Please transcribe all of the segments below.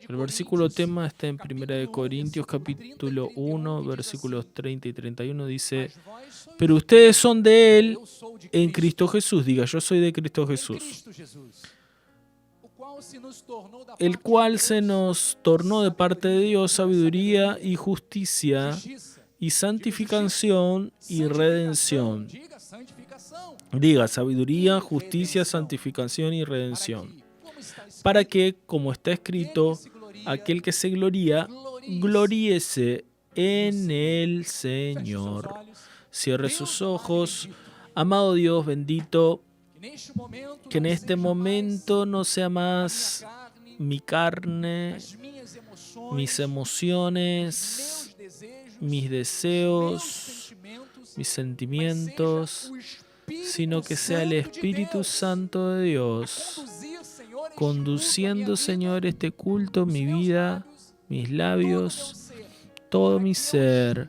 El versículo tema está en 1 Corintios capítulo 1, versículos 30 y 31. Dice, pero ustedes son de Él en Cristo Jesús. Diga, yo soy de Cristo Jesús. El cual se nos tornó de parte de Dios sabiduría y justicia y santificación y redención. Diga, sabiduría, justicia, santificación y redención. Para que, como está escrito, aquel que se gloría, gloríese en el Señor. Cierre sus ojos. Amado Dios bendito, que en este momento no sea más mi carne, mis emociones, mis deseos, mis sentimientos, sino que sea el Espíritu Santo de Dios conduciendo, Señor, este culto, mi vida, mis labios, todo mi ser,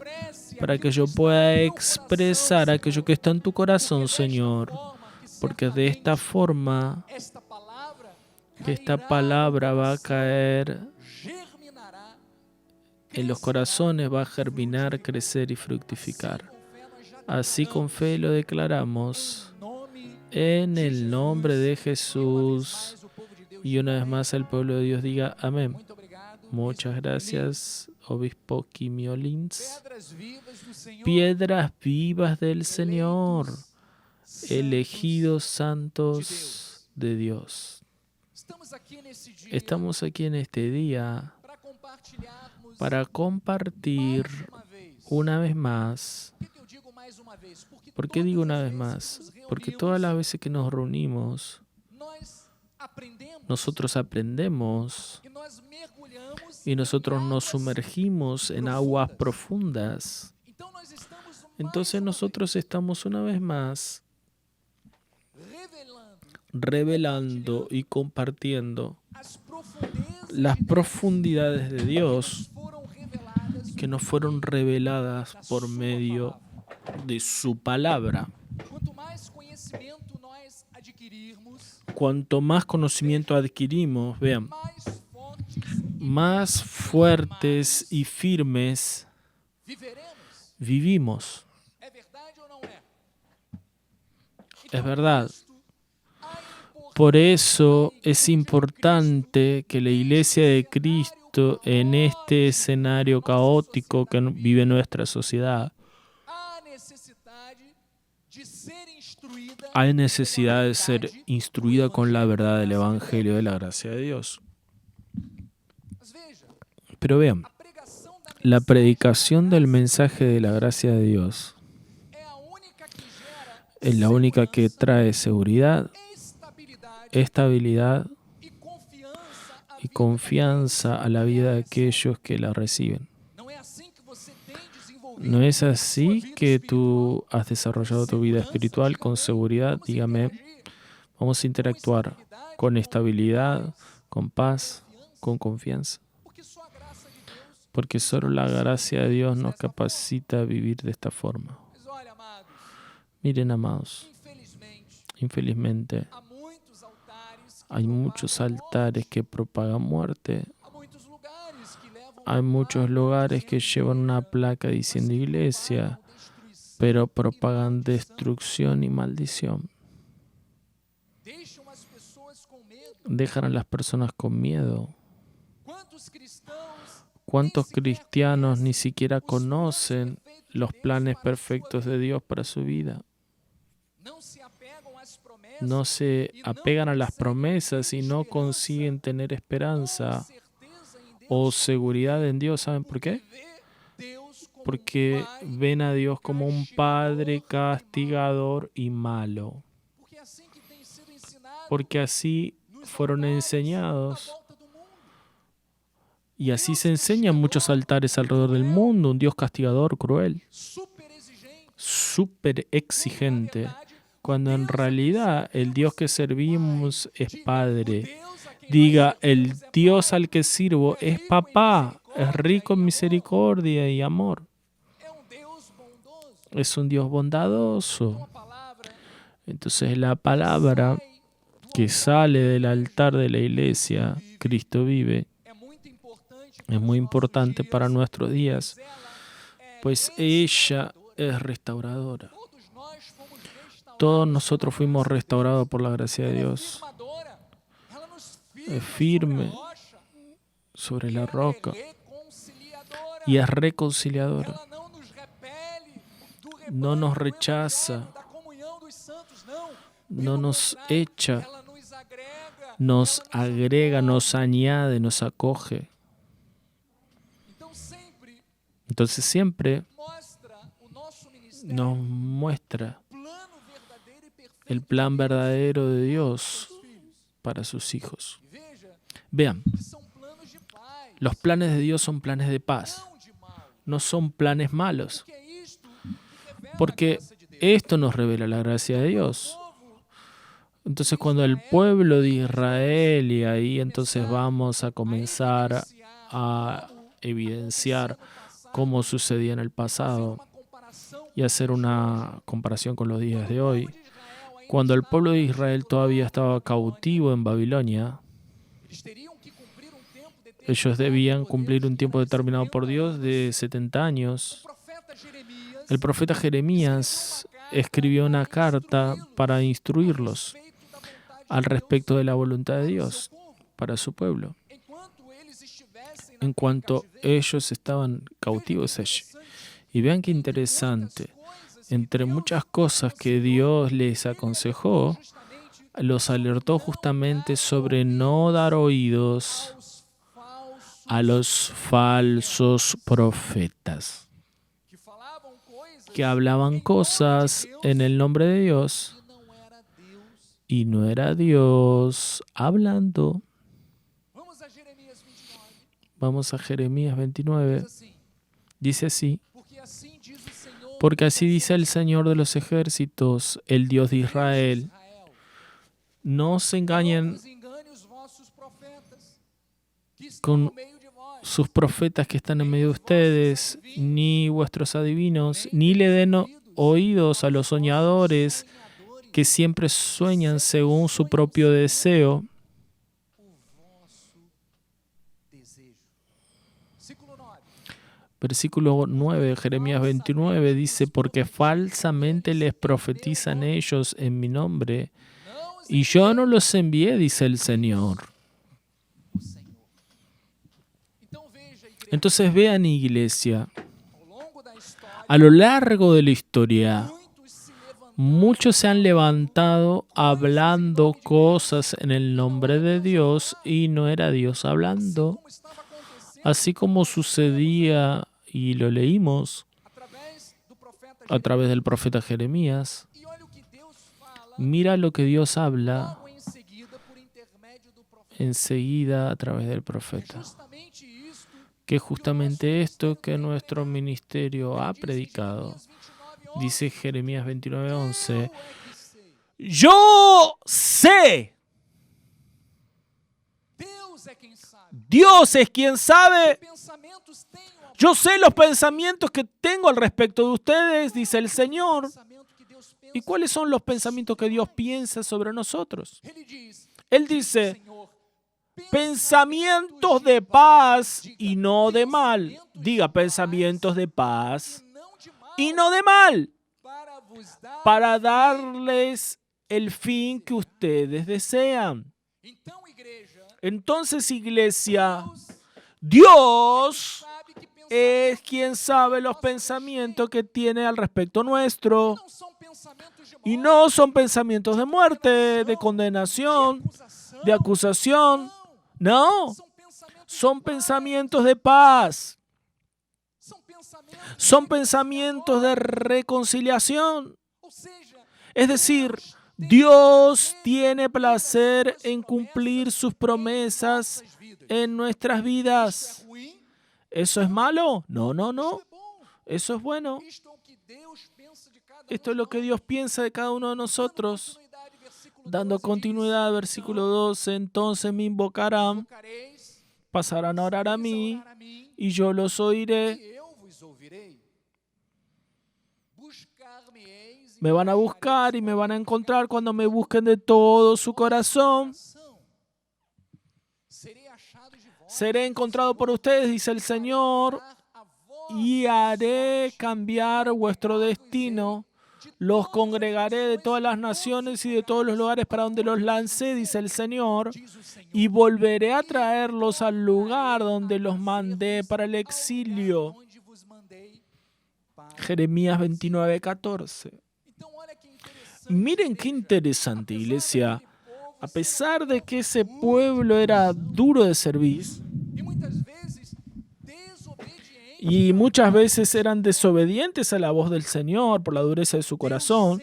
para que yo pueda expresar aquello que está en tu corazón, Señor, porque de esta forma esta palabra va a caer en los corazones, va a germinar, crecer y fructificar. Así con fe lo declaramos en el nombre de Jesús. Y una vez más el pueblo de Dios diga amén. Muchas gracias, Obispo Quimiolins. Piedras vivas del Señor, elegidos santos de Dios. Estamos aquí en este día para compartir una vez más. ¿Por qué digo una vez más? Porque todas las veces que nos reunimos, nosotros aprendemos y nosotros nos sumergimos en aguas profundas. Entonces nosotros estamos una vez más revelando y compartiendo las profundidades de Dios que nos fueron reveladas por medio de su palabra. Cuanto más conocimiento adquirimos, vean, más fuertes y firmes vivimos. Es verdad. Por eso es importante que la Iglesia de Cristo, en este escenario caótico que vive nuestra sociedad, hay necesidad de ser instruida con la verdad del Evangelio de la gracia de Dios. Pero vean, la predicación del mensaje de la gracia de Dios es la única que trae seguridad, estabilidad y confianza a la vida de aquellos que la reciben. ¿No es así que tú has desarrollado tu vida espiritual con seguridad? Dígame, vamos a interactuar con estabilidad, con paz, con confianza. Porque solo la gracia de Dios nos capacita a vivir de esta forma. Miren, amados, infelizmente hay muchos altares que propagan muerte. Hay muchos lugares que llevan una placa diciendo iglesia, pero propagan destrucción y maldición. Dejan a las personas con miedo. ¿Cuántos cristianos ni siquiera conocen los planes perfectos de Dios para su vida? No se apegan a las promesas y no consiguen tener esperanza o seguridad en Dios. ¿Saben por qué? Porque ven a Dios como un padre castigador y malo. Porque así fueron enseñados. Y así se enseñan muchos altares alrededor del mundo. Un Dios castigador, cruel, súper exigente. Cuando en realidad el Dios que servimos es Padre. Diga, el Dios al que sirvo es Papá. Es rico en misericordia y amor. Es un Dios bondadoso. Entonces la palabra que sale del altar de la iglesia, Cristo vive, es muy importante para nuestros días, pues ella es restauradora. Todos nosotros fuimos restaurados por la gracia de Dios. Es firme sobre la roca y es reconciliadora. No nos rechaza, no nos echa, nos agrega, nos añade, nos acoge. Entonces siempre nos muestra el plan verdadero de Dios para sus hijos. Vean, los planes de Dios son planes de paz, no son planes malos, porque esto nos revela la gracia de Dios. Entonces cuando el pueblo de Israel, y ahí entonces vamos a comenzar a evidenciar cómo sucedía en el pasado y hacer una comparación con los días de hoy. Cuando el pueblo de Israel todavía estaba cautivo en Babilonia, ellos debían cumplir un tiempo determinado por Dios de 70 años. El profeta Jeremías escribió una carta para instruirlos al respecto de la voluntad de Dios para su pueblo, en cuanto ellos estaban cautivos allí. Y vean qué interesante, entre muchas cosas que Dios les aconsejó, los alertó justamente sobre no dar oídos a los falsos profetas que hablaban cosas en el nombre de Dios y no era Dios hablando. Vamos a Jeremías 29. Dice así: porque así dice el Señor de los ejércitos, el Dios de Israel: no se engañen con sus profetas que están en medio de ustedes, ni vuestros adivinos, ni le den oídos a los soñadores que siempre sueñan según su propio deseo. Versículo 9 de Jeremías 29 dice: porque falsamente les profetizan ellos en mi nombre, y yo no los envié, dice el Señor. Entonces vean, iglesia, a lo largo de la historia, muchos se han levantado hablando cosas en el nombre de Dios y no era Dios hablando, así como sucedía, y lo leímos a través del profeta Jeremías. Mira lo que Dios habla enseguida a través del profeta. Que es justamente esto que nuestro ministerio ha predicado. Dice Jeremías 29:11: yo sé. Dios es quien sabe. Yo sé los pensamientos que tengo al respecto de ustedes, dice el Señor. ¿Y cuáles son los pensamientos que Dios piensa sobre nosotros? Él dice: pensamientos de paz y no de mal. Diga: pensamientos de paz y no de mal, para darles el fin que ustedes desean. Entonces, iglesia, Dios es quien sabe los pensamientos que tiene al respecto nuestro. Y no son pensamientos de muerte, de condenación, de acusación. No, son pensamientos de paz. Son pensamientos de reconciliación. Es decir, Dios tiene placer en cumplir sus promesas en nuestras vidas. ¿Eso es malo? No, no, no. Eso es bueno. Esto es lo que Dios piensa de cada uno de nosotros. Dando continuidad, versículo 12, entonces me invocarán, pasarán a orar a mí, y yo los oiré. Me van a buscar y me van a encontrar cuando me busquen de todo su corazón. Seré encontrado por ustedes, dice el Señor, y haré cambiar vuestro destino. Los congregaré de todas las naciones y de todos los lugares para donde los lancé, dice el Señor, y volveré a traerlos al lugar donde los mandé para el exilio. Jeremías 29:14. Miren qué interesante, iglesia. A pesar de que ese pueblo era duro de servir y muchas veces eran desobedientes a la voz del Señor por la dureza de su corazón,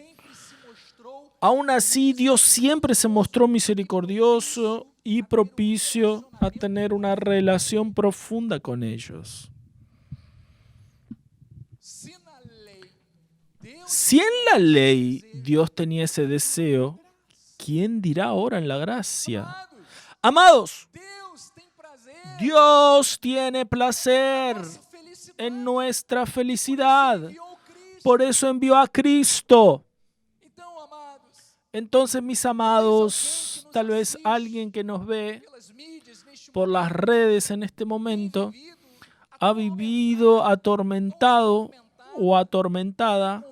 aún así Dios siempre se mostró misericordioso y propicio a tener una relación profunda con ellos. Si en la ley Dios tenía ese deseo, ¿quién dirá ahora en la gracia? Amados, Dios tiene placer en nuestra felicidad. Por eso envió a Cristo. Entonces, mis amados, tal vez alguien que nos ve por las redes en este momento ha vivido atormentado o atormentada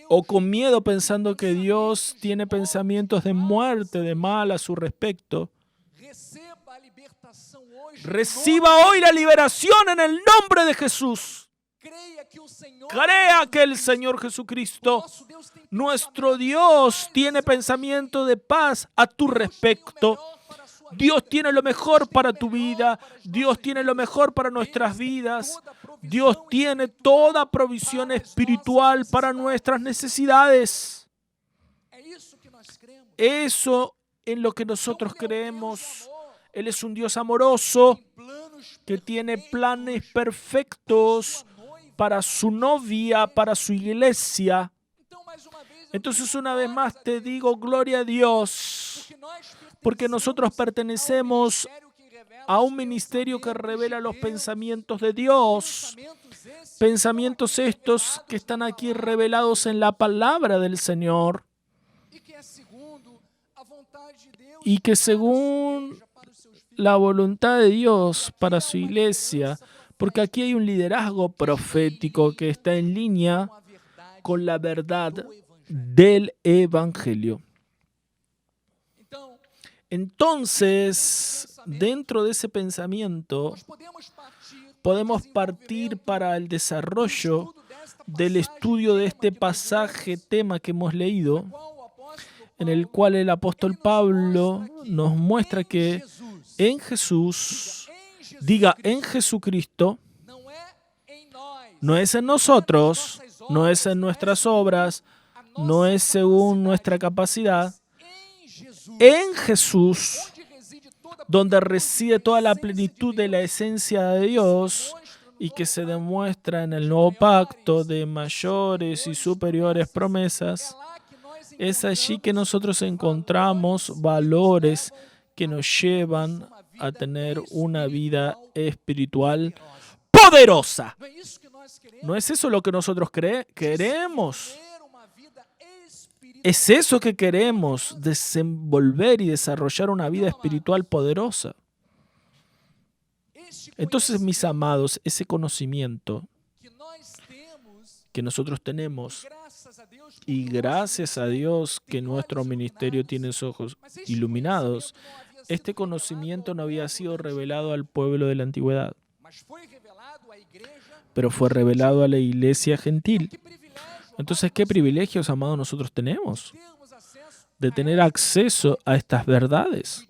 o con miedo pensando que Dios tiene pensamientos de muerte, de mal a su respecto. Reciba hoy la liberación en el nombre de Jesús. Crea que el Señor Jesucristo, nuestro Dios, tiene pensamiento de paz a tu respecto. Dios tiene lo mejor para tu vida. Dios tiene lo mejor para nuestras vidas. Dios tiene toda provisión espiritual para nuestras necesidades. Eso en lo que nosotros creemos. Él es un Dios amoroso que tiene planes perfectos para su novia, para su iglesia. Entonces, una vez más te digo, gloria a Dios, porque nosotros pertenecemos a un ministerio que revela los pensamientos de Dios. Pensamientos estos que están aquí revelados en la palabra del Señor y que según la voluntad de Dios para su iglesia, porque aquí hay un liderazgo profético que está en línea con la verdad del Evangelio. Entonces, dentro de ese pensamiento, podemos partir para el desarrollo del estudio de este pasaje, tema que hemos leído, en el cual el apóstol Pablo nos muestra que en Jesús, diga en Jesucristo, no es en nosotros, no es en nuestras obras, no es según nuestra capacidad, en Jesús, donde reside toda la plenitud de la esencia de Dios y que se demuestra en el nuevo pacto de mayores y superiores promesas, es allí que nosotros encontramos valores que nos llevan a tener una vida espiritual poderosa. ¿No es eso lo que nosotros queremos? Es eso que queremos, desenvolver y desarrollar una vida espiritual poderosa. Entonces, mis amados, ese conocimiento que nosotros tenemos, y gracias a Dios que nuestro ministerio tiene sus ojos iluminados, este conocimiento no había sido revelado al pueblo de la antigüedad, pero fue revelado a la iglesia gentil. Entonces, ¿qué privilegios, amados, nosotros tenemos? De tener acceso a estas verdades,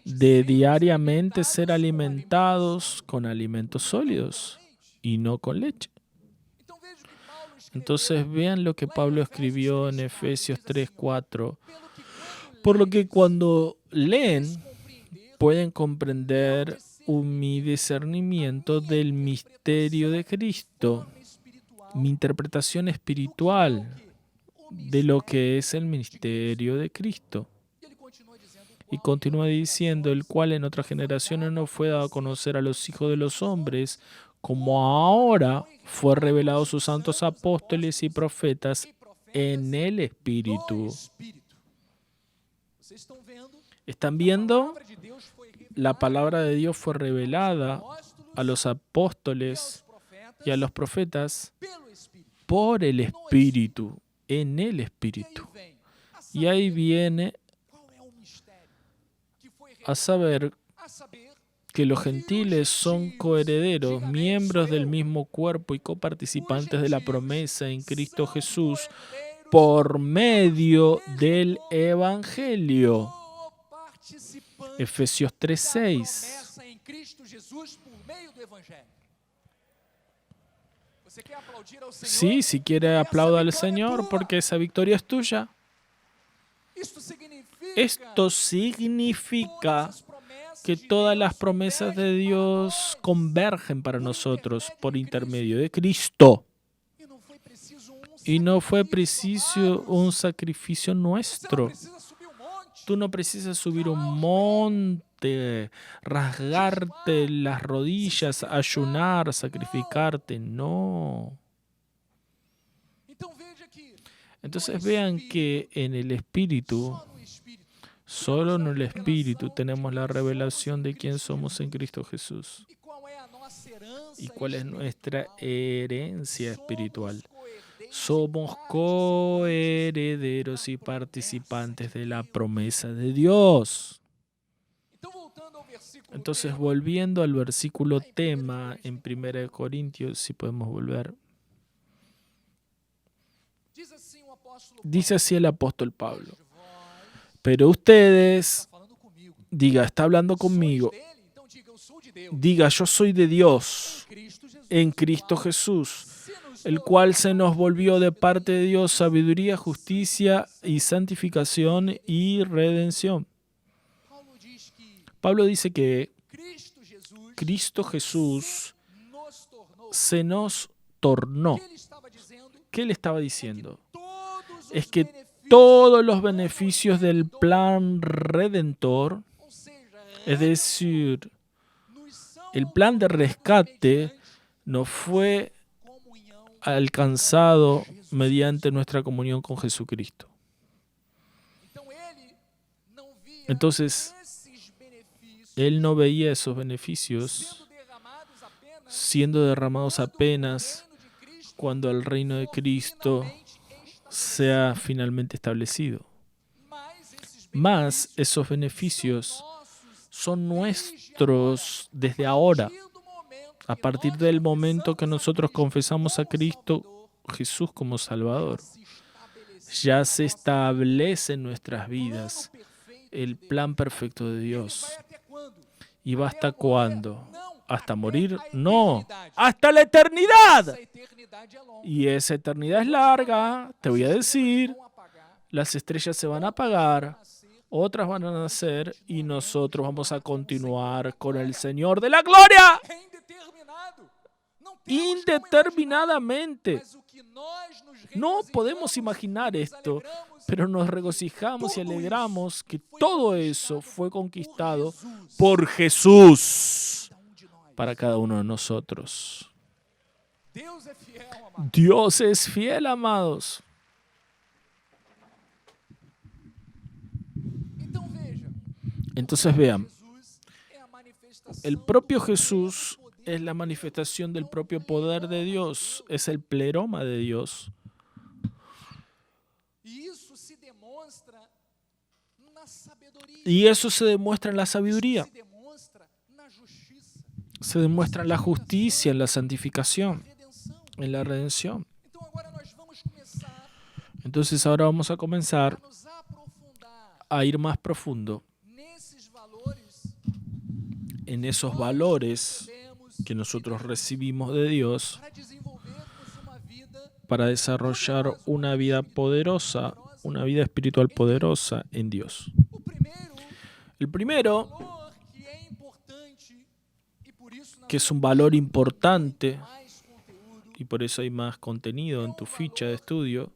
de diariamente ser alimentados con alimentos sólidos y no con leche. Entonces, vean lo que Pablo escribió en Efesios 3:4. Por lo que cuando leen, pueden comprender mi discernimiento del misterio de Cristo, mi interpretación espiritual de lo que es el misterio de Cristo. Y continúa diciendo, el cual en otras generaciones no fue dado a conocer a los hijos de los hombres, como ahora fue revelado a sus santos apóstoles y profetas en el Espíritu. ¿Están viendo? La palabra de Dios fue revelada a los apóstoles y a los profetas por el Espíritu, en el Espíritu. Y ahí viene a saber que los gentiles son coherederos, miembros del mismo cuerpo y coparticipantes de la promesa en Cristo Jesús por medio del Evangelio. Efesios 3:6. Sí, si quiere aplauda al Señor porque esa victoria es tuya. Esto significa que todas las promesas de Dios convergen para nosotros por intermedio de Cristo. Y no fue preciso un sacrificio nuestro. Tú no precisas subir un monte, rasgarte las rodillas, ayunar, sacrificarte. No. Entonces vean que en el Espíritu, solo en el Espíritu tenemos la revelación de quién somos en Cristo Jesús. ¿Y cuál es nuestra herencia espiritual? Somos coherederos y participantes de la promesa de Dios. Entonces, volviendo al versículo tema en 1 Corintios, si podemos volver. Dice así el apóstol Pablo. Pero ustedes, diga, está hablando conmigo. Diga, yo soy de Dios en Cristo Jesús, el cual se nos volvió de parte de Dios sabiduría, justicia y santificación y redención. Pablo dice que Cristo Jesús se nos tornó. ¿Qué le estaba diciendo? Es que todos los beneficios del plan redentor, es decir, el plan de rescate, nos fue alcanzado mediante nuestra comunión con Jesucristo. Entonces, él no veía esos beneficios siendo derramados apenas cuando el reino de Cristo sea finalmente establecido. Más esos beneficios son nuestros desde ahora, a partir del momento que nosotros confesamos a Cristo Jesús como Salvador. Ya se establece en nuestras vidas el plan perfecto de Dios. ¿Y va hasta cuándo? ¿Hasta morir? No, hasta la eternidad. Y esa eternidad es larga, te voy a decir. Las estrellas se van a apagar, otras van a nacer y nosotros vamos a continuar con el Señor de la gloria. Indeterminadamente. No podemos imaginar esto, pero nos regocijamos y alegramos que todo eso fue conquistado por Jesús para cada uno de nosotros. Dios es fiel, amados. Entonces vean, el propio Jesús es la manifestación del propio poder de Dios, es el pleroma de Dios. Y eso se demuestra en la sabiduría, se demuestra en la justicia, en la santificación, en la redención. Entonces ahora vamos a comenzar a ir más profundo en esos valores que nosotros recibimos de Dios para desarrollar una vida poderosa, una vida espiritual poderosa en Dios. El primero, que es un valor importante, y por eso hay más contenido en tu ficha de estudio,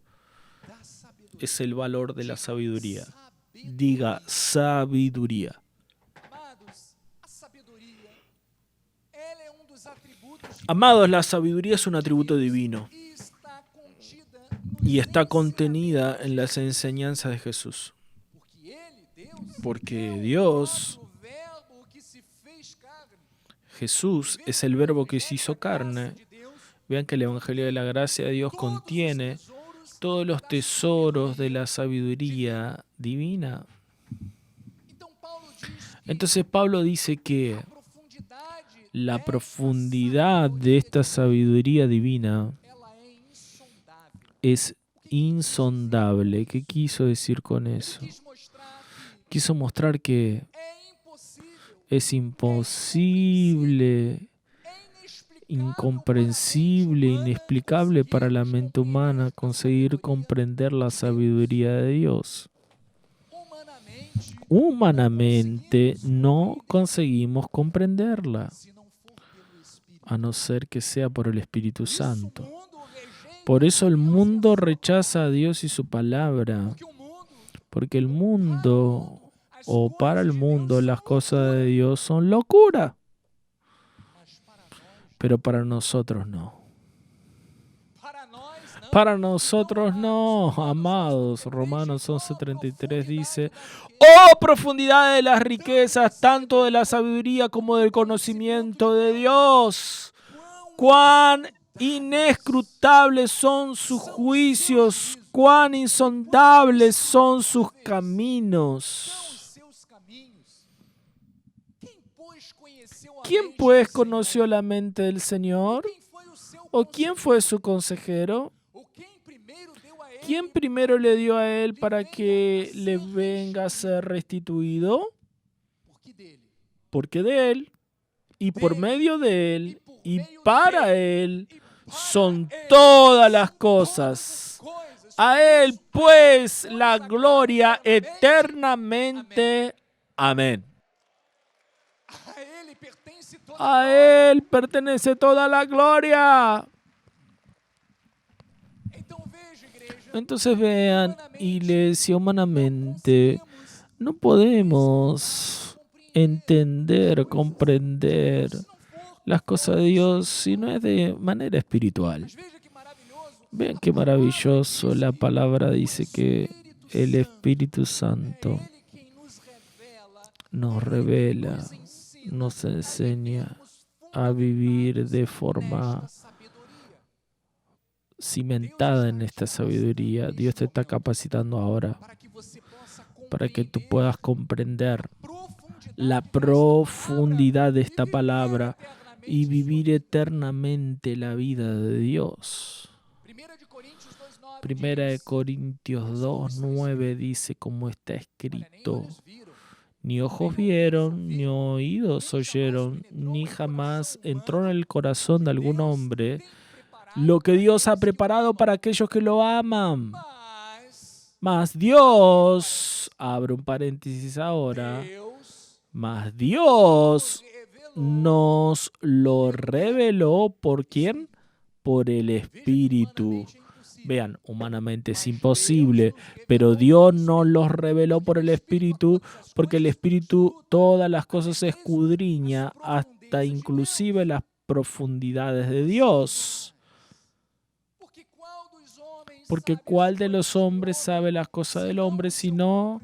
es el valor de la sabiduría. Diga, sabiduría. Amados, la sabiduría es un atributo divino y está contenida en las enseñanzas de Jesús. Porque Dios, Jesús, es el verbo que se hizo carne. Vean que el Evangelio de la Gracia de Dios contiene todos los tesoros de la sabiduría divina. Entonces Pablo dice que la profundidad de esta sabiduría divina es insondable. ¿Qué quiso decir con eso? Quiso mostrar que es imposible, incomprensible, inexplicable para la mente humana conseguir comprender la sabiduría de Dios. Humanamente no conseguimos comprenderla, a no ser que sea por el Espíritu Santo. Por eso el mundo rechaza a Dios y su palabra, porque el mundo, o para el mundo, las cosas de Dios son locura, pero para nosotros no. Para nosotros no, amados. Romanos 11:33 dice: ¡Oh, profundidad de las riquezas, tanto de la sabiduría como del conocimiento de Dios! ¡Cuán inescrutables son sus juicios! ¡Cuán insondables son sus caminos! ¿Quién pues conoció la mente del Señor? ¿O quién fue su consejero? ¿Quién primero le dio a él para que le venga a ser restituido? Porque de él, y por medio de él, y para él, son todas las cosas. A él, pues, la gloria eternamente. Amén. A él pertenece toda la gloria. Entonces vean, iglesia, humanamente no podemos entender, comprender las cosas de Dios si no es de manera espiritual. Vean qué maravilloso, la palabra dice que el Espíritu Santo nos revela, nos enseña a vivir de forma cimentada en esta sabiduría. Dios te está capacitando ahora para que tú puedas comprender la profundidad de esta palabra y vivir eternamente la vida de Dios. Primera de Corintios 2:9 dice, como está escrito: ni ojos vieron, ni oídos oyeron, ni jamás entró en el corazón de algún hombre lo que Dios ha preparado para aquellos que lo aman. Mas Dios, abro un paréntesis ahora, mas Dios nos lo reveló, ¿por quién? Por el Espíritu. Vean, humanamente es imposible, pero Dios nos los reveló por el Espíritu, porque el Espíritu todas las cosas escudriña, hasta inclusive las profundidades de Dios. Porque ¿cuál de los hombres sabe las cosas del hombre sino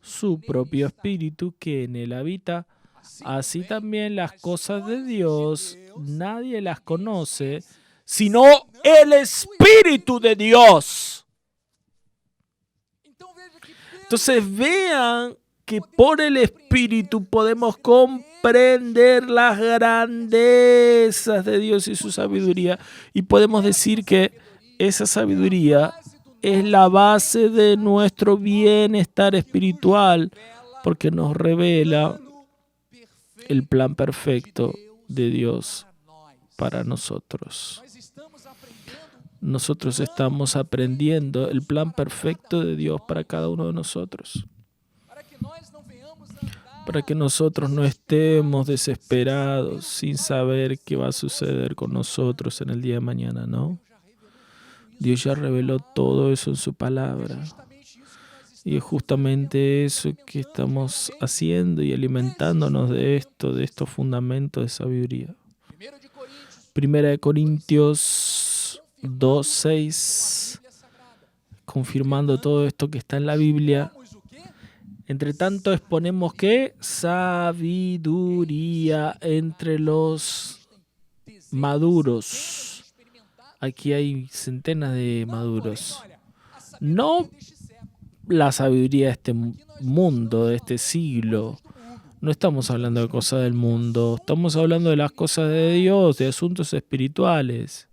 su propio espíritu que en él habita? Así también las cosas de Dios nadie las conoce sino el Espíritu de Dios. Entonces vean que por el Espíritu podemos comprender las grandezas de Dios y su sabiduría, y podemos decir que esa sabiduría es la base de nuestro bienestar espiritual, porque nos revela el plan perfecto de Dios para nosotros. Nosotros estamos aprendiendo el plan perfecto de Dios para cada uno de nosotros, para que nosotros no estemos desesperados sin saber qué va a suceder con nosotros en el día de mañana, ¿no? Dios ya reveló todo eso en su palabra. Y es justamente eso que estamos haciendo y alimentándonos de esto, de estos fundamentos de sabiduría. Primera de Corintios 2:6, confirmando todo esto que está en la Biblia. Entre tanto exponemos que sabiduría entre los maduros. Aquí hay centenas de maduros. No la sabiduría de este mundo, de este siglo. No estamos hablando de cosas del mundo. Estamos hablando de las cosas de Dios, de asuntos espirituales.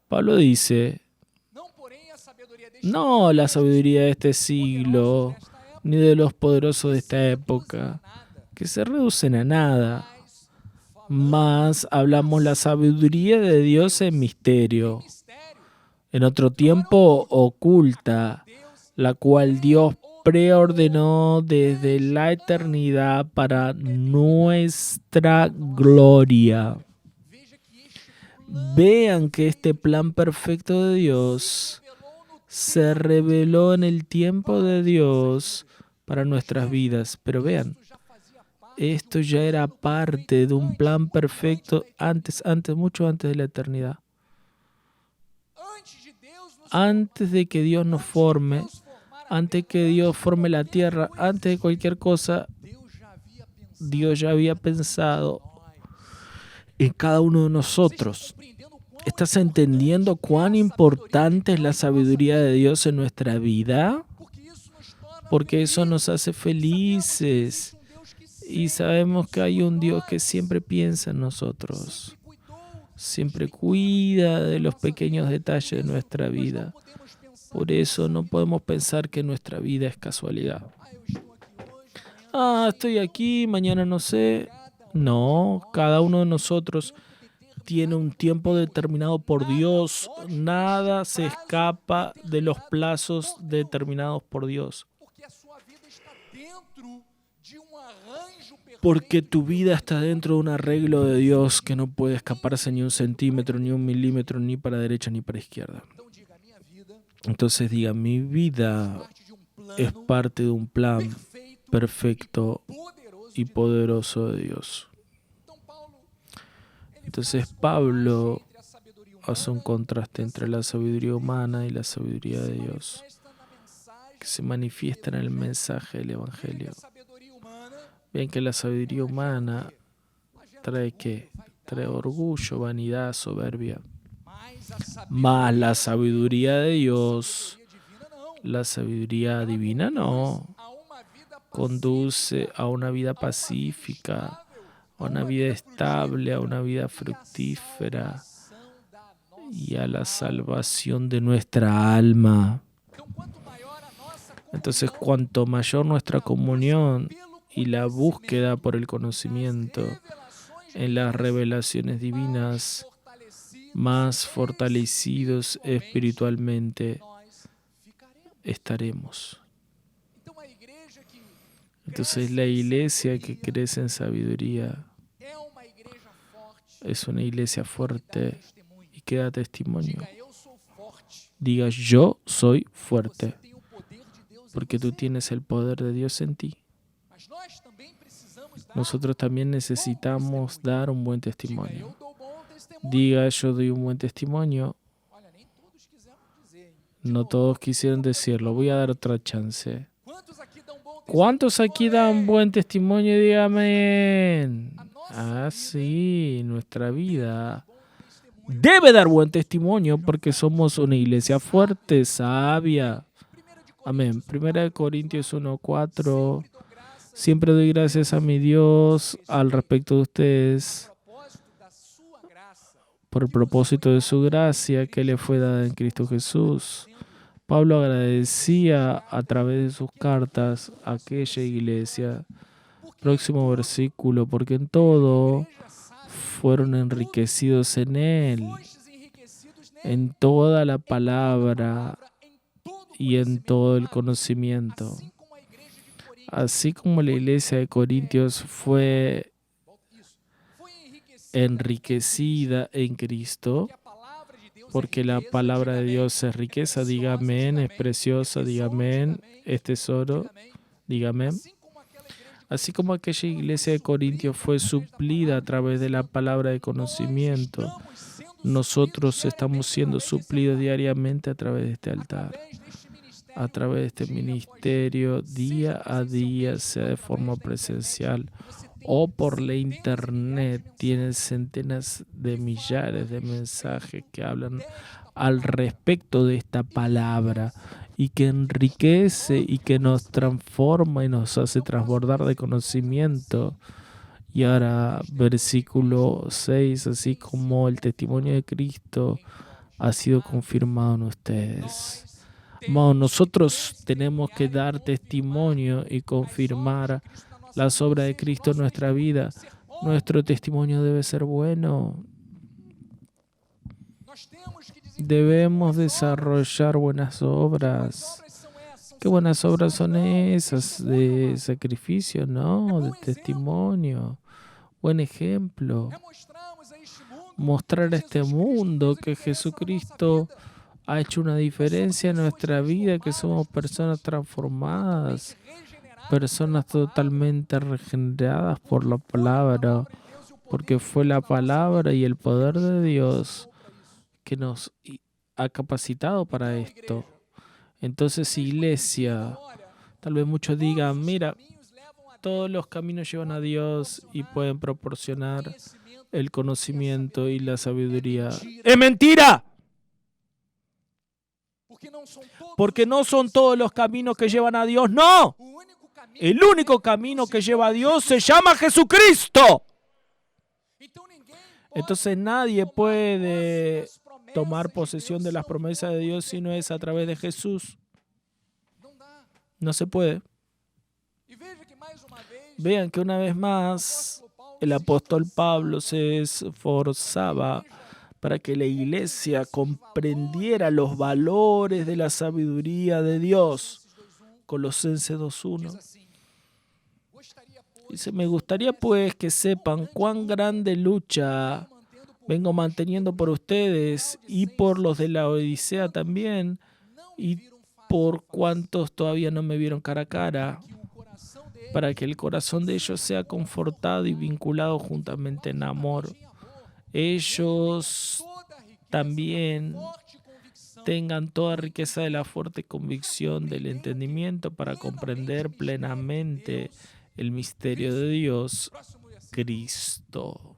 Pablo dice, no la sabiduría de este siglo, ni de los poderosos de esta época, que se reducen a nada. Mas hablamos la sabiduría de Dios en misterio, en otro tiempo oculta, la cual Dios preordenó desde la eternidad para nuestra gloria. Vean que este plan perfecto de Dios se reveló en el tiempo de Dios para nuestras vidas. Pero vean, esto ya era parte de un plan perfecto mucho antes de la eternidad. Antes de que Dios nos forme, antes que Dios forme la tierra, antes de cualquier cosa, Dios ya había pensado en cada uno de nosotros. ¿Estás entendiendo cuán importante es la sabiduría de Dios en nuestra vida? Porque eso nos hace felices. Y sabemos que hay un Dios que siempre piensa en nosotros. Siempre cuida de los pequeños detalles de nuestra vida. Por eso no podemos pensar que nuestra vida es casualidad. Estoy aquí, mañana no sé. No, cada uno de nosotros tiene un tiempo determinado por Dios. Nada se escapa de los plazos determinados por Dios. Porque tu vida está dentro de un arreglo de Dios que no puede escaparse ni un centímetro, ni un milímetro, ni para derecha ni para izquierda. Entonces diga, mi vida es parte de un plan perfecto y poderoso de Dios. Entonces Pablo hace un contraste entre la sabiduría humana y la sabiduría de Dios, que se manifiesta en el mensaje del Evangelio. Ven que la sabiduría humana trae ¿qué? Trae orgullo, vanidad, soberbia. Más la sabiduría de Dios, la sabiduría divina no, conduce a una vida pacífica, a una vida estable, a una vida fructífera y a la salvación de nuestra alma. Entonces, cuanto mayor nuestra comunión y la búsqueda por el conocimiento en las revelaciones divinas, más fortalecidos espiritualmente estaremos. Entonces la iglesia que crece en sabiduría es una iglesia fuerte y que da testimonio. Diga, yo soy fuerte, porque tú tienes el poder de Dios en ti. Nosotros también necesitamos dar un buen testimonio. Diga, yo doy un buen testimonio. No todos quisieron decirlo. Voy a dar otra chance. ¿Cuántos aquí dan buen testimonio? Dígame. Sí, nuestra vida debe dar buen testimonio porque somos una iglesia fuerte, sabia. Amén. Primera de Corintios 1:4. Siempre doy gracias a mi Dios al respecto de ustedes por el propósito de su gracia que le fue dada en Cristo Jesús. Pablo agradecía a través de sus cartas a aquella iglesia. Próximo versículo, porque en todo fueron enriquecidos en él, en toda la palabra y en todo el conocimiento. Así como la iglesia de Corintios fue enriquecida en Cristo, porque la palabra de Dios es riqueza, diga amén, es preciosa, diga amén, es tesoro, diga amén. Así como aquella iglesia de Corintios fue suplida a través de la palabra de conocimiento, nosotros estamos siendo suplidos diariamente a través de este altar, a través de este ministerio, día a día, sea de forma presencial o por la internet. Tienen centenas de millares de mensajes que hablan al respecto de esta palabra y que enriquece y que nos transforma y nos hace transbordar de conocimiento. Y ahora, versículo 6, así como el testimonio de Cristo ha sido confirmado en ustedes. Amados, nosotros tenemos que dar testimonio y confirmar las obras de Cristo en nuestra vida. Nuestro testimonio debe ser bueno. Debemos desarrollar buenas obras. ¿Qué buenas obras son esas? De sacrificio, ¿no? De testimonio. Buen ejemplo. Mostrar a este mundo que Jesucristo ha hecho una diferencia en nuestra vida, que somos personas transformadas, personas totalmente regeneradas por la palabra, porque fue la palabra y el poder de Dios que nos ha capacitado para esto. Entonces, iglesia, tal vez muchos digan, mira, todos los caminos llevan a Dios y pueden proporcionar el conocimiento y la sabiduría. ¡Es mentira! Porque no son todos los caminos que llevan a Dios, ¡no! El único camino que lleva a Dios se llama Jesucristo. Entonces nadie puede tomar posesión de las promesas de Dios si no es a través de Jesús. No se puede. Vean que una vez más el apóstol Pablo se esforzaba para que la iglesia comprendiera los valores de la sabiduría de Dios. Colosenses 2:1. Dice, me gustaría pues que sepan cuán grande lucha vengo manteniendo por ustedes y por los de la Odisea también, y por cuantos todavía no me vieron cara a cara, para que el corazón de ellos sea confortado y vinculado juntamente en amor. Ellos también tengan toda riqueza de la fuerte convicción del entendimiento para comprender plenamente el misterio de Dios, Cristo,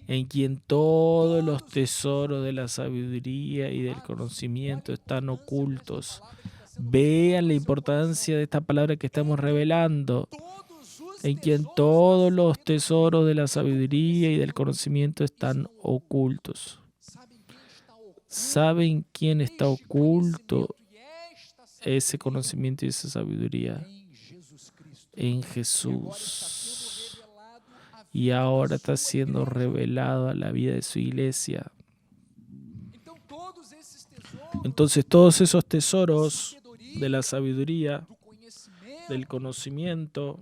en quien todos los tesoros de la sabiduría y del conocimiento están ocultos. Vean la importancia de esta palabra que estamos revelando, en quien todos los tesoros de la sabiduría y del conocimiento están ocultos. ¿Saben quién está oculto ese conocimiento y esa sabiduría? En Jesús. Y ahora está siendo revelado a la vida de su iglesia. Entonces todos esos tesoros de la sabiduría, del conocimiento,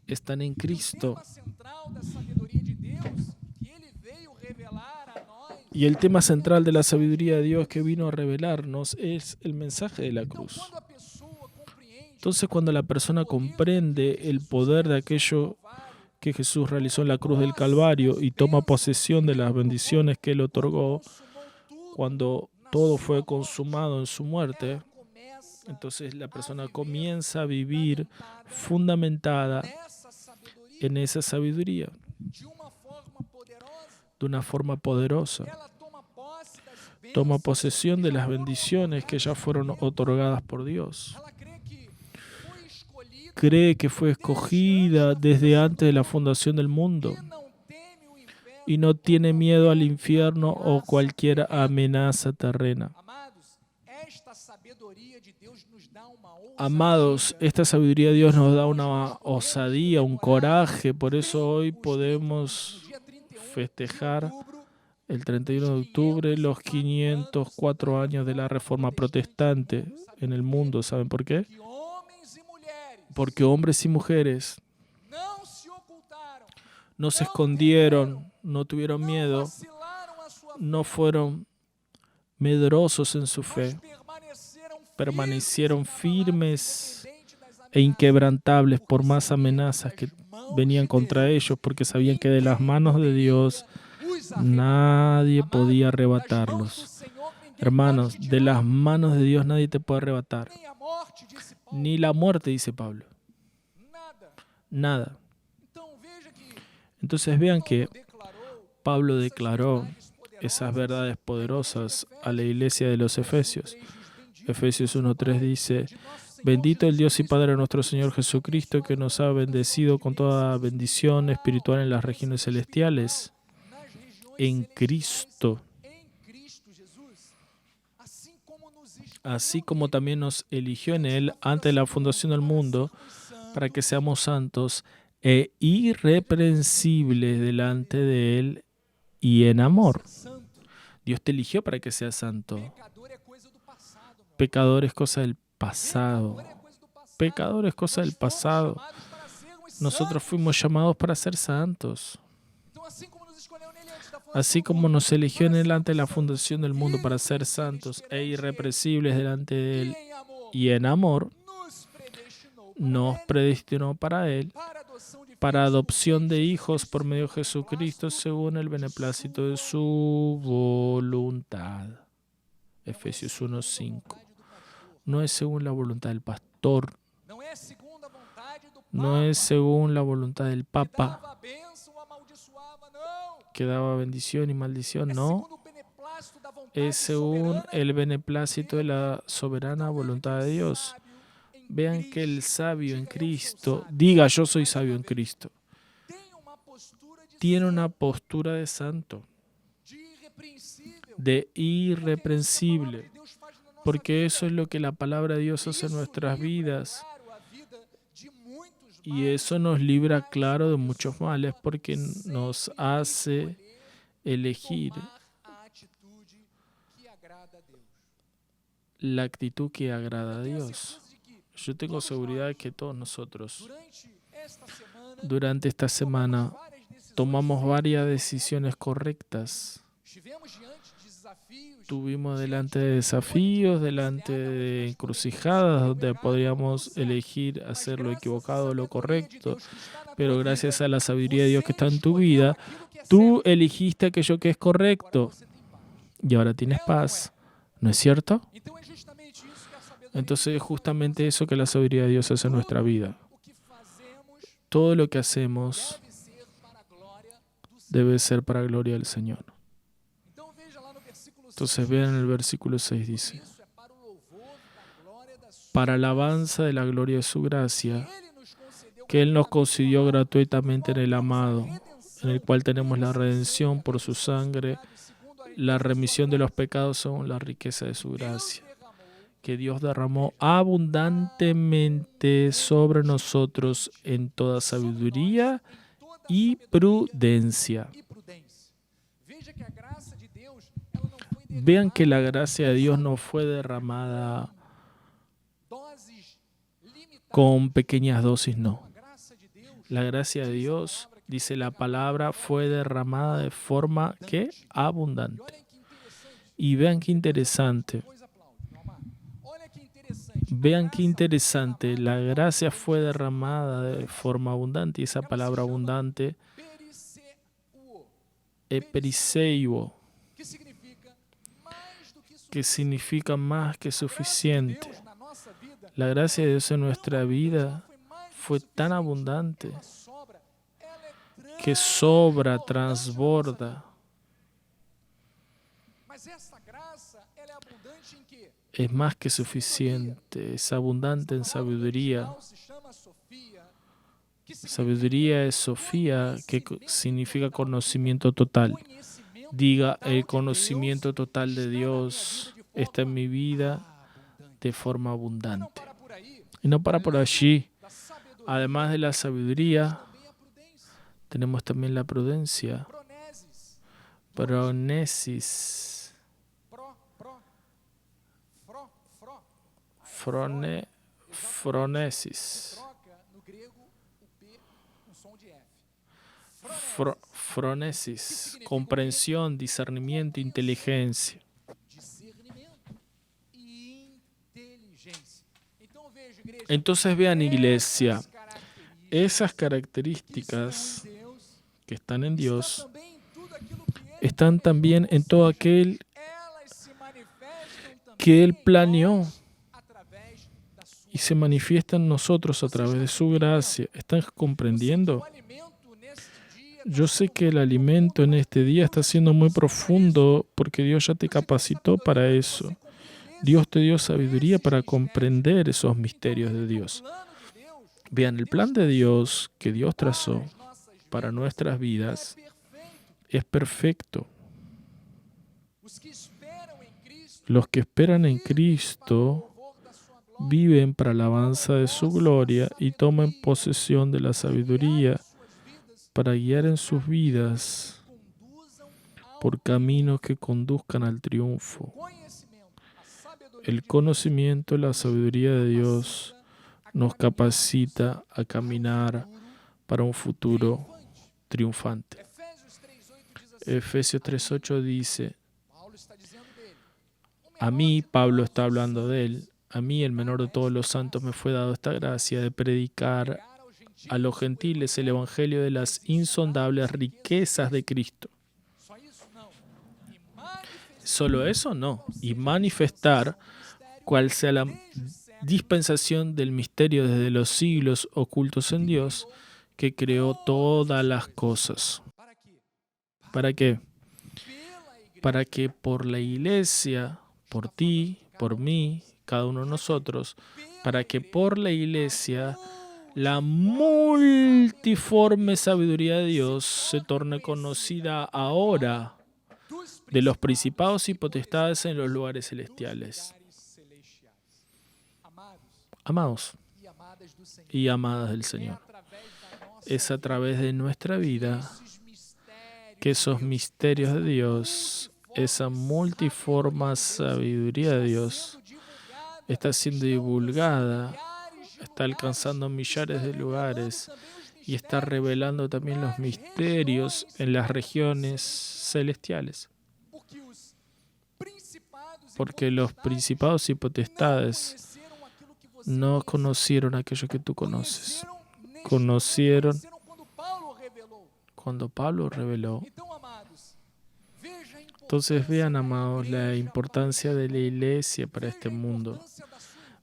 están en Cristo. Y el tema central de la sabiduría de Dios que vino a revelarnos es el mensaje de la cruz. Entonces, cuando la persona comprende el poder de aquello que Jesús realizó en la cruz del Calvario y toma posesión de las bendiciones que Él otorgó, cuando todo fue consumado en su muerte, entonces la persona comienza a vivir fundamentada en esa sabiduría, de una forma poderosa. Toma posesión de las bendiciones que ya fueron otorgadas por Dios. Cree que fue escogida desde antes de la fundación del mundo y no tiene miedo al infierno o cualquier amenaza terrena. Amados, esta sabiduría de Dios nos da una osadía, un coraje, por eso hoy podemos festejar el 31 de octubre los 504 años de la Reforma Protestante en el mundo. ¿Saben por qué? Porque hombres y mujeres no se escondieron, no tuvieron miedo, no fueron medrosos en su fe, permanecieron firmes e inquebrantables por más amenazas que venían contra ellos, porque sabían que de las manos de Dios nadie podía arrebatarlos. Hermanos, de las manos de Dios nadie te puede arrebatar. Ni la muerte, dice Pablo. Nada. Entonces vean que Pablo declaró esas verdades poderosas a la iglesia de los Efesios. Efesios 1:3 dice: bendito el Dios y Padre de nuestro Señor Jesucristo, que nos ha bendecido con toda bendición espiritual en las regiones celestiales, en Cristo, así como también nos eligió en Él antes de la fundación del mundo, para que seamos santos e irreprensibles delante de Él y en amor. Dios te eligió para que seas santo. Pecador es cosa del pasado. Pecador es cosa del pasado. Nosotros fuimos llamados para ser santos. Así como nos eligió en Él antes de la fundación del mundo para ser santos e irreprensibles delante de Él y en amor, nos predestinó para Él, para adopción de hijos por medio de Jesucristo según el beneplácito de su voluntad. Efesios 1:5. No es según la voluntad del pastor, no es según la voluntad del Papa, que daba bendición y maldición, no. Es según el beneplácito de la soberana voluntad de Dios. Vean que el sabio en Cristo, diga yo soy sabio en Cristo, tiene una postura de santo, de irreprensible, porque eso es lo que la palabra de Dios hace en nuestras vidas. Y eso nos libra, claro, de muchos males, porque nos hace elegir la actitud que agrada a Dios. Yo tengo seguridad de que todos nosotros, durante esta semana, tomamos varias decisiones correctas. Tuvimos delante de desafíos, delante de encrucijadas, donde podríamos elegir hacer lo equivocado o lo correcto. Pero gracias a la sabiduría de Dios que está en tu vida, tú elegiste aquello que es correcto. Y ahora tienes paz. ¿No es cierto? Entonces es justamente eso que la sabiduría de Dios hace en nuestra vida. Todo lo que hacemos debe ser para gloria del Señor. Entonces vean el versículo 6 dice: para alabanza de la gloria de su gracia, que Él nos concedió gratuitamente en el amado, en el cual tenemos la redención por su sangre, la remisión de los pecados según la riqueza de su gracia, que Dios derramó abundantemente sobre nosotros en toda sabiduría y prudencia. Vean que la gracia de Dios no fue derramada con pequeñas dosis, no. La gracia de Dios, dice la palabra, fue derramada de forma que abundante. Y vean qué interesante. Vean qué interesante. La gracia fue derramada de forma abundante. Y esa palabra abundante, eperiseivo, que significa más que suficiente. La gracia de Dios en nuestra vida fue tan abundante que sobra, transborda. Es más que suficiente, es abundante en sabiduría. Sabiduría es Sofía, que significa conocimiento total. Diga, el conocimiento total de Dios está en mi vida de forma abundante. Y no para por allí. Además de la sabiduría, tenemos también la prudencia. Pronesis. Fronesis. Fronesis. Comprensión, discernimiento, inteligencia. Entonces vean, iglesia, esas características que están en Dios están también en todo aquel que Él planeó y se manifiesta en nosotros a través de su gracia. ¿Están comprendiendo? Yo sé que el alimento en este día está siendo muy profundo porque Dios ya te capacitó para eso. Dios te dio sabiduría para comprender esos misterios de Dios. Vean, el plan de Dios que Dios trazó para nuestras vidas es perfecto. Los que esperan en Cristo viven para la alabanza de su gloria y toman posesión de la sabiduría para guiar en sus vidas por caminos que conduzcan al triunfo. El conocimiento y la sabiduría de Dios nos capacita a caminar para un futuro triunfante. Efesios 3:8 dice, a mí, Pablo está hablando de él, a mí, el menor de todos los santos, me fue dado esta gracia de predicar a los gentiles el evangelio de las insondables riquezas de Cristo. ¿Solo eso? No. Y manifestar cuál sea la dispensación del misterio desde los siglos ocultos en Dios, que creó todas las cosas. ¿Para qué? Para que por la iglesia, por ti, por mí, cada uno de nosotros, para que por la iglesia la multiforme sabiduría de Dios se torne conocida ahora de los principados y potestades en los lugares celestiales. Amados y amadas del Señor, es a través de nuestra vida que esos misterios de Dios, esa multiforme sabiduría de Dios, está siendo divulgada, está alcanzando millares de lugares y está revelando también los misterios en las regiones celestiales. Porque los principados y potestades no conocieron aquello que tú conoces. Conocieron cuando Pablo reveló. Entonces vean, amados, la importancia de la iglesia para este mundo.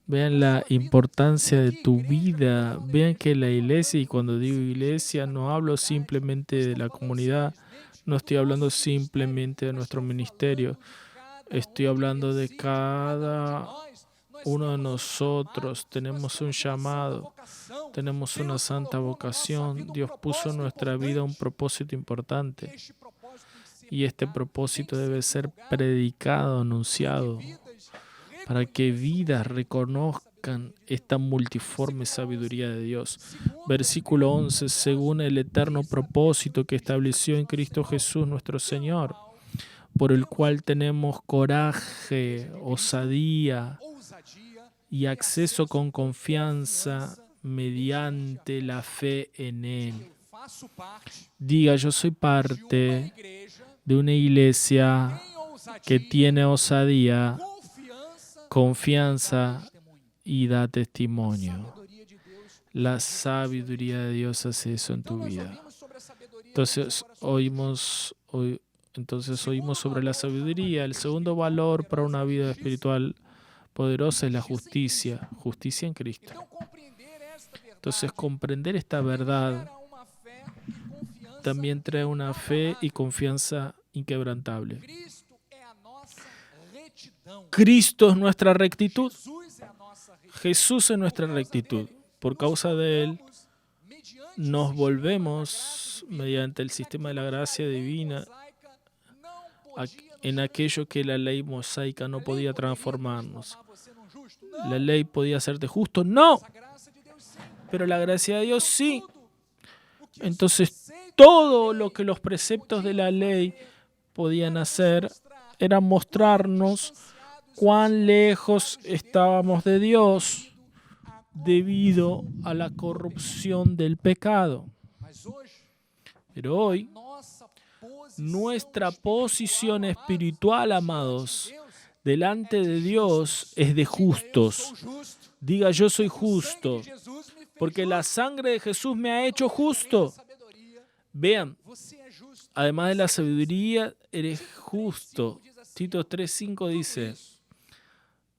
Vean la importancia de tu vida. Vean que la iglesia, y cuando digo iglesia, no hablo simplemente de la comunidad, no estoy hablando simplemente de nuestro ministerio. Estoy hablando de cada uno de nosotros. Tenemos un llamado, tenemos una santa vocación. Dios puso en nuestra vida un propósito importante. Y este propósito debe ser predicado, anunciado, para que vidas reconozcan esta multiforme sabiduría de Dios. Versículo 11, según el eterno propósito que estableció en Cristo Jesús nuestro Señor, por el cual tenemos coraje, osadía y acceso con confianza mediante la fe en Él. Diga, yo soy parte de una iglesia que tiene osadía, confianza y da testimonio. La sabiduría de Dios hace eso en tu vida. Entonces oímos sobre la sabiduría. El segundo valor para una vida espiritual poderosa es la justicia, justicia en Cristo. Entonces comprender esta verdad también trae una fe y confianza inquebrantable. Cristo es nuestra rectitud. Jesús es nuestra rectitud. Por causa de Él, nos volvemos, mediante el sistema de la gracia divina, en aquello que la ley mosaica no podía transformarnos. ¿La ley podía hacerte justo? No. Pero la gracia de Dios sí. Entonces, todo lo que los preceptos de la ley podían hacer era mostrarnos cuán lejos estábamos de Dios debido a la corrupción del pecado. Pero hoy, nuestra posición espiritual, amados, delante de Dios es de justos. Diga, yo soy justo, porque la sangre de Jesús me ha hecho justo. Vean, además de la sabiduría, eres justo. Tito 3:5 dice,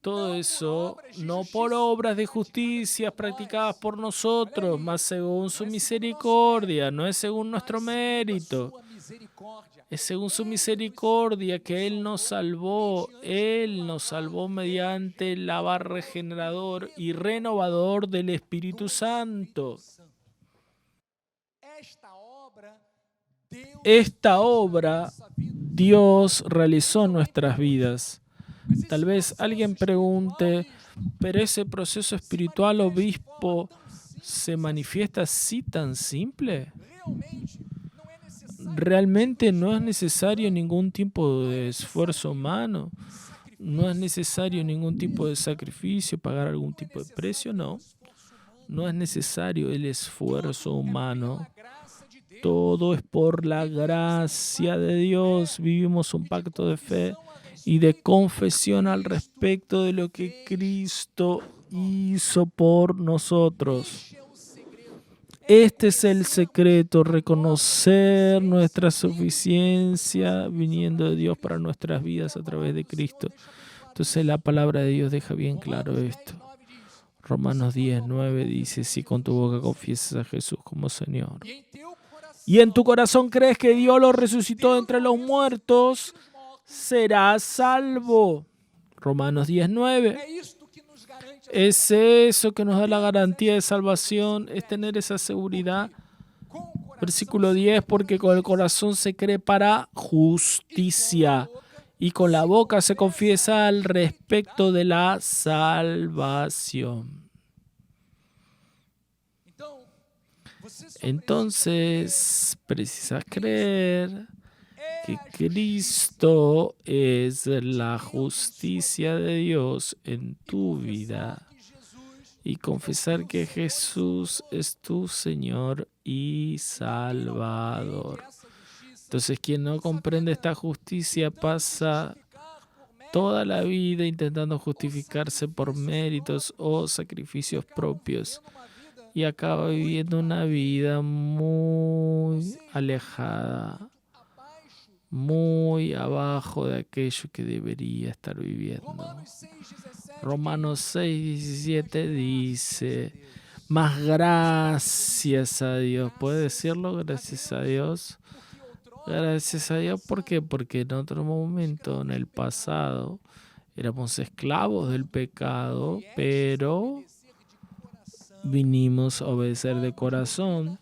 todo eso no por obras de justicia practicadas por nosotros, mas según su misericordia, no es según nuestro mérito. Es según su misericordia que Él nos salvó. Él nos salvó mediante el lavar regenerador y renovador del Espíritu Santo. Esta obra Dios realizó en nuestras vidas. Tal vez alguien pregunte, ¿pero ese proceso espiritual, obispo, se manifiesta así tan simple? Realmente no es necesario ningún tipo de esfuerzo humano, no es necesario ningún tipo de sacrificio, pagar algún tipo de precio, no. No es necesario el esfuerzo humano. Todo es por la gracia de Dios. Vivimos un pacto de fe y de confesión al respecto de lo que Cristo hizo por nosotros. Este es el secreto, reconocer nuestra suficiencia viniendo de Dios para nuestras vidas a través de Cristo. Entonces la palabra de Dios deja bien claro esto. Romanos 10:9 dice, si con tu boca confiesas a Jesús como Señor y en tu corazón crees que Dios lo resucitó entre los muertos, serás salvo. Romanos 10:9. Es eso que nos da la garantía de salvación, es tener esa seguridad. Versículo 10, porque con el corazón se cree para justicia y con la boca se confiesa al respecto de la salvación. Entonces, precisas creer que Cristo es la justicia de Dios en tu vida y confesar que Jesús es tu Señor y Salvador. Entonces, quien no comprende esta justicia pasa toda la vida intentando justificarse por méritos o sacrificios propios y acaba viviendo una vida muy alejada, muy abajo de aquello que debería estar viviendo. Romanos 6:17 dice, más gracias a Dios. ¿Puede decirlo? Gracias a Dios. Gracias a Dios, ¿por qué? Porque en otro momento, en el pasado, éramos esclavos del pecado, pero vinimos a obedecer de corazón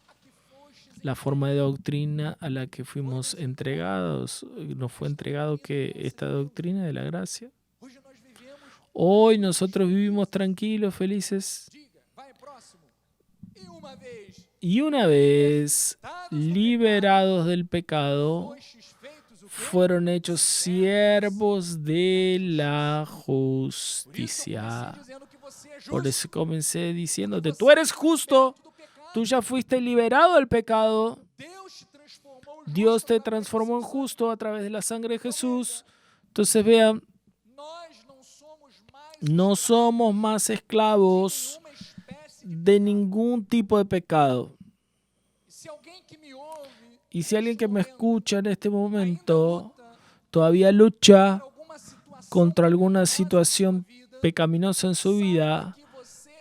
la forma de doctrina a la que fuimos entregados. Nos fue entregado que esta doctrina de la gracia. Hoy nosotros vivimos tranquilos, felices. Y una vez liberados del pecado, fueron hechos siervos de la justicia. Por eso comencé diciéndote, tú eres justo, tú ya fuiste liberado del pecado. Dios te transformó en justo a través de la sangre de Jesús. Entonces vean, no somos más esclavos de ningún tipo de pecado. Y si alguien que me escucha en este momento todavía lucha contra alguna situación pecaminosa en su vida,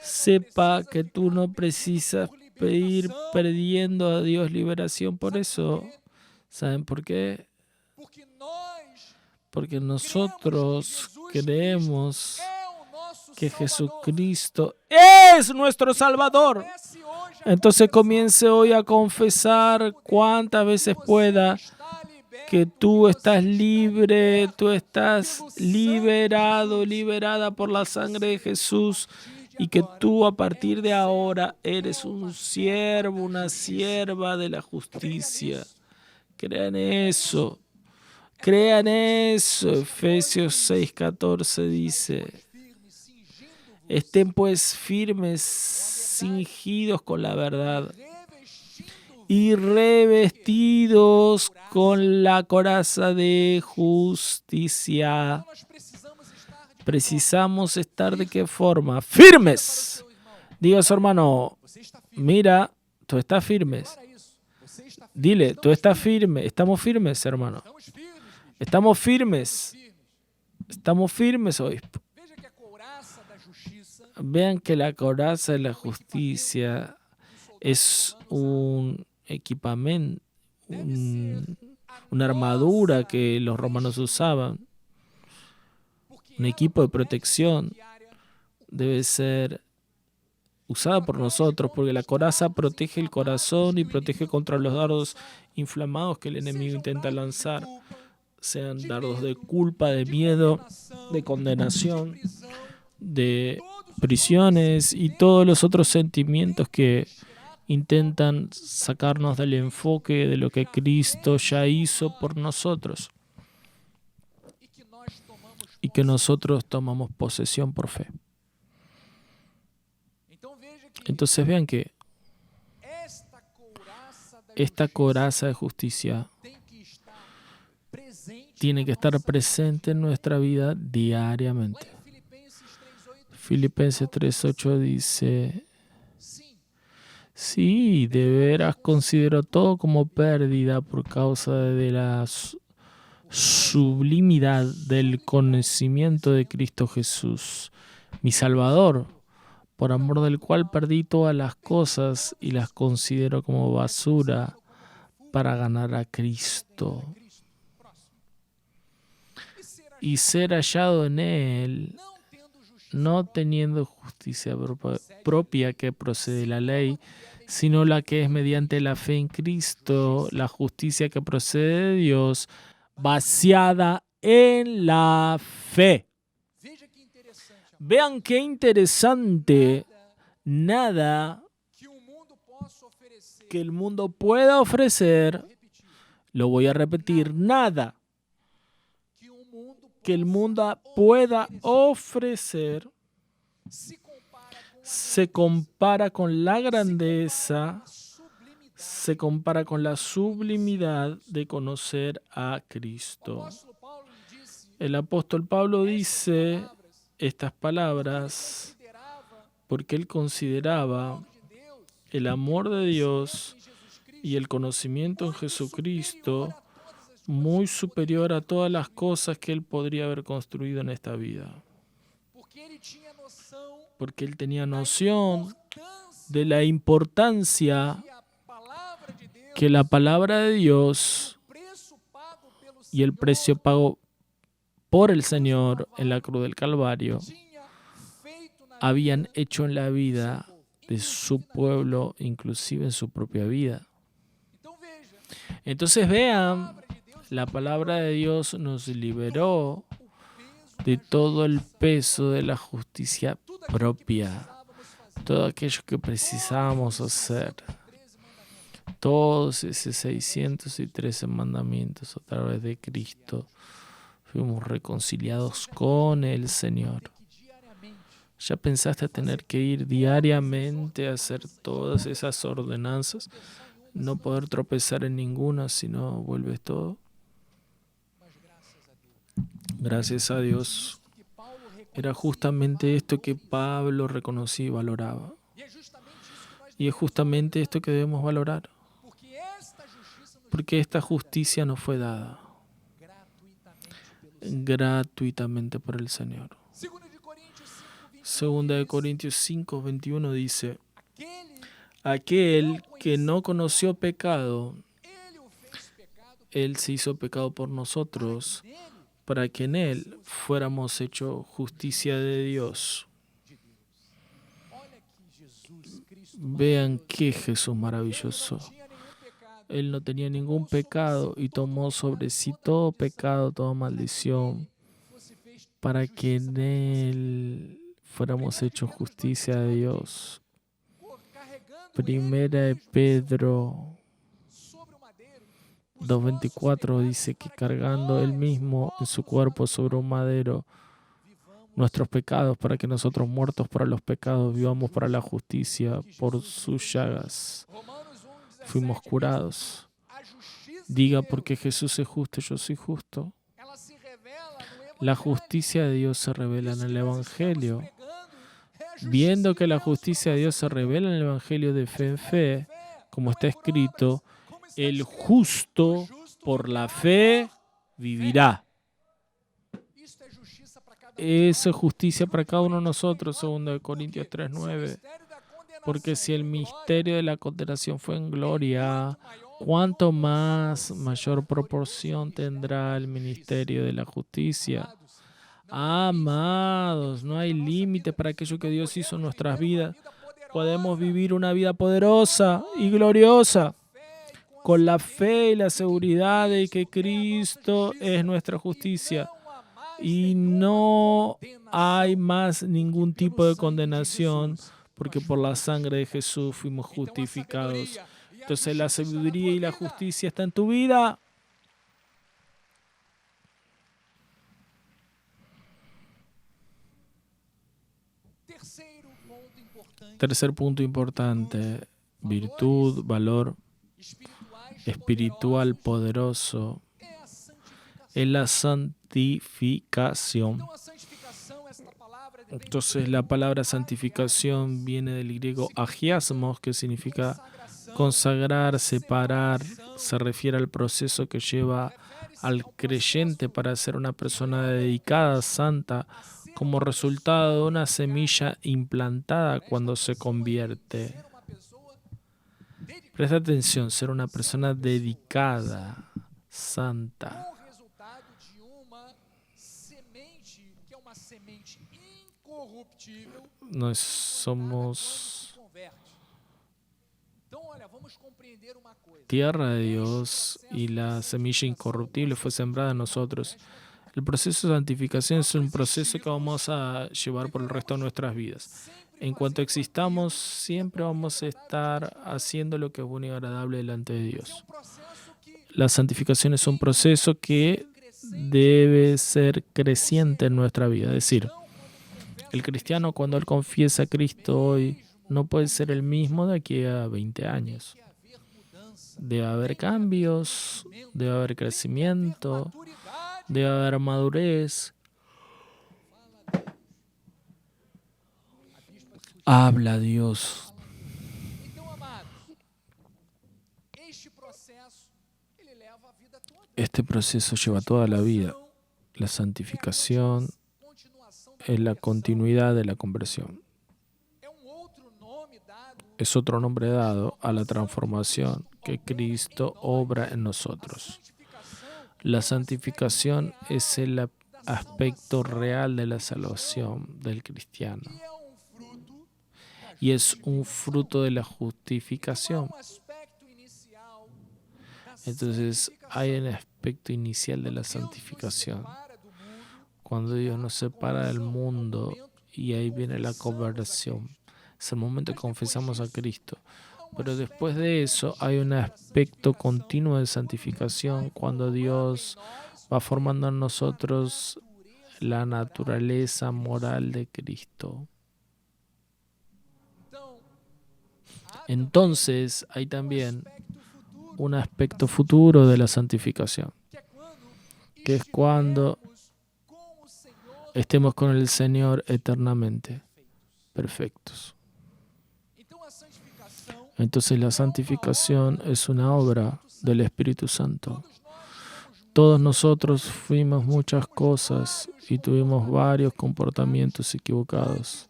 sepa que tú no precisas pedir pidiendo a Dios liberación por eso. ¿Saben por qué? Porque nosotros creemos que Jesucristo es nuestro Salvador. Entonces comience hoy a confesar cuantas veces pueda que tú estás libre, tú estás liberado, liberada por la sangre de Jesús y que tú a partir de ahora eres un siervo, una sierva de la justicia. Crean eso. Crean eso. Efesios 6:14 dice, estén pues firmes, cingidos con la verdad y revestidos con la coraza de justicia. Precisamos estar ¿de qué forma? ¡Firmes! Diga a su hermano, mira, tú estás firmes. Dile, tú estás firme. Estamos firmes, hermano. Estamos firmes. Estamos firmes, obispo. Vean que la coraza de la justicia es un equipamiento, una armadura que los romanos usaban, un equipo de protección. Debe ser usada por nosotros, porque la coraza protege el corazón y protege contra los dardos inflamados que el enemigo intenta lanzar, sean dardos de culpa, de miedo, de condenación, de prisiones y todos los otros sentimientos que intentan sacarnos del enfoque de lo que Cristo ya hizo por nosotros y que nosotros tomamos posesión por fe. Entonces vean que esta coraza de justicia tiene que estar presente en nuestra vida diariamente. Filipenses 3:8 dice: sí, de veras considero todo como pérdida por causa de la sublimidad del conocimiento de Cristo Jesús, mi Salvador, por amor del cual perdí todas las cosas y las considero como basura para ganar a Cristo y ser hallado en Él, no teniendo justicia propia que procede de la ley, sino la que es mediante la fe en Cristo, la justicia que procede de Dios, basada en la fe. Vean qué interesante. Nada que el mundo pueda ofrecer, lo voy a repetir, nada que el mundo pueda ofrecer se compara con la grandeza, se compara con la sublimidad de conocer a Cristo. El apóstol Pablo dice estas palabras porque él consideraba el amor de Dios y el conocimiento en Jesucristo muy superior a todas las cosas que él podría haber construido en esta vida. Porque él tenía noción de la importancia que la palabra de Dios y el precio pago por el Señor en la cruz del Calvario habían hecho en la vida de su pueblo, inclusive en su propia vida. Entonces vean, la palabra de Dios nos liberó de todo el peso de la justicia propia, todo aquello que precisábamos hacer, todos esos 613 mandamientos a través de Cristo, fuimos reconciliados con el Señor. ¿Ya pensaste tener que ir diariamente a hacer todas esas ordenanzas? No poder tropezar en ninguna si no vuelves todo. Gracias a Dios. Era justamente esto que Pablo reconocía y valoraba. Y es justamente esto que debemos valorar. Porque esta justicia nos fue dada gratuitamente por el Señor. Segunda de Corintios 5:21 dice: aquel que no conoció pecado, Él se hizo pecado por nosotros, para que en Él fuéramos hechos justicia de Dios. Vean qué Jesús maravilloso. Él no tenía ningún pecado y tomó sobre sí todo pecado, toda maldición, para que en Él fuéramos hechos justicia de Dios. Primera de Pedro 2:24 dice que cargando Él mismo en su cuerpo sobre un madero nuestros pecados, para que nosotros muertos para los pecados vivamos para la justicia, por sus llagas fuimos curados. Diga, porque Jesús es justo, yo soy justo. La justicia de Dios se revela en el Evangelio. Viendo que la justicia de Dios se revela en el Evangelio de fe en fe, como está escrito, el justo por la fe vivirá. Esa es justicia para cada uno de nosotros, 2 Corintios 3:9. Porque si el misterio de la condenación fue en gloria, ¿cuánto más mayor proporción tendrá el ministerio de la justicia? Amados, no hay límite para aquello que Dios hizo en nuestras vidas. Podemos vivir una vida poderosa y gloriosa con la fe y la seguridad de que Cristo es nuestra justicia. Y no hay más ningún tipo de condenación, porque por la sangre de Jesús fuimos justificados. Entonces la sabiduría y la justicia están en tu vida. Tercer punto importante: virtud, valor espiritual poderoso es la santificación. Entonces la palabra santificación viene del griego agiasmos, que significa consagrar, separar. Se refiere al proceso que lleva al creyente para ser una persona dedicada, santa, como resultado de una semilla implantada cuando se convierte. Presta atención, ser una persona dedicada, santa. No somos tierra de Dios y la semilla incorruptible fue sembrada en nosotros. El proceso de santificación es un proceso que vamos a llevar por el resto de nuestras vidas. En cuanto existamos, siempre vamos a estar haciendo lo que es bueno y agradable delante de Dios. La santificación es un proceso que debe ser creciente en nuestra vida. Es decir, el cristiano, cuando él confiesa a Cristo hoy, no puede ser el mismo de aquí a 20 años. Debe haber cambios, debe haber crecimiento, debe haber madurez. Habla Dios. Este proceso lleva toda la vida. La santificación es la continuidad de la conversión. Es otro nombre dado a la transformación que Cristo obra en nosotros. La santificación es el aspecto real de la salvación del cristiano. Y es un fruto de la justificación. Entonces hay un aspecto inicial de la santificación. Cuando Dios nos separa del mundo y ahí viene la conversión. Es el momento que confesamos a Cristo. Pero después de eso hay un aspecto continuo de santificación cuando Dios va formando en nosotros la naturaleza moral de Cristo. Entonces hay también un aspecto futuro de la santificación, que es cuando estemos con el Señor eternamente perfectos. Entonces la santificación es una obra del Espíritu Santo. Todos nosotros fuimos muchas cosas y tuvimos varios comportamientos equivocados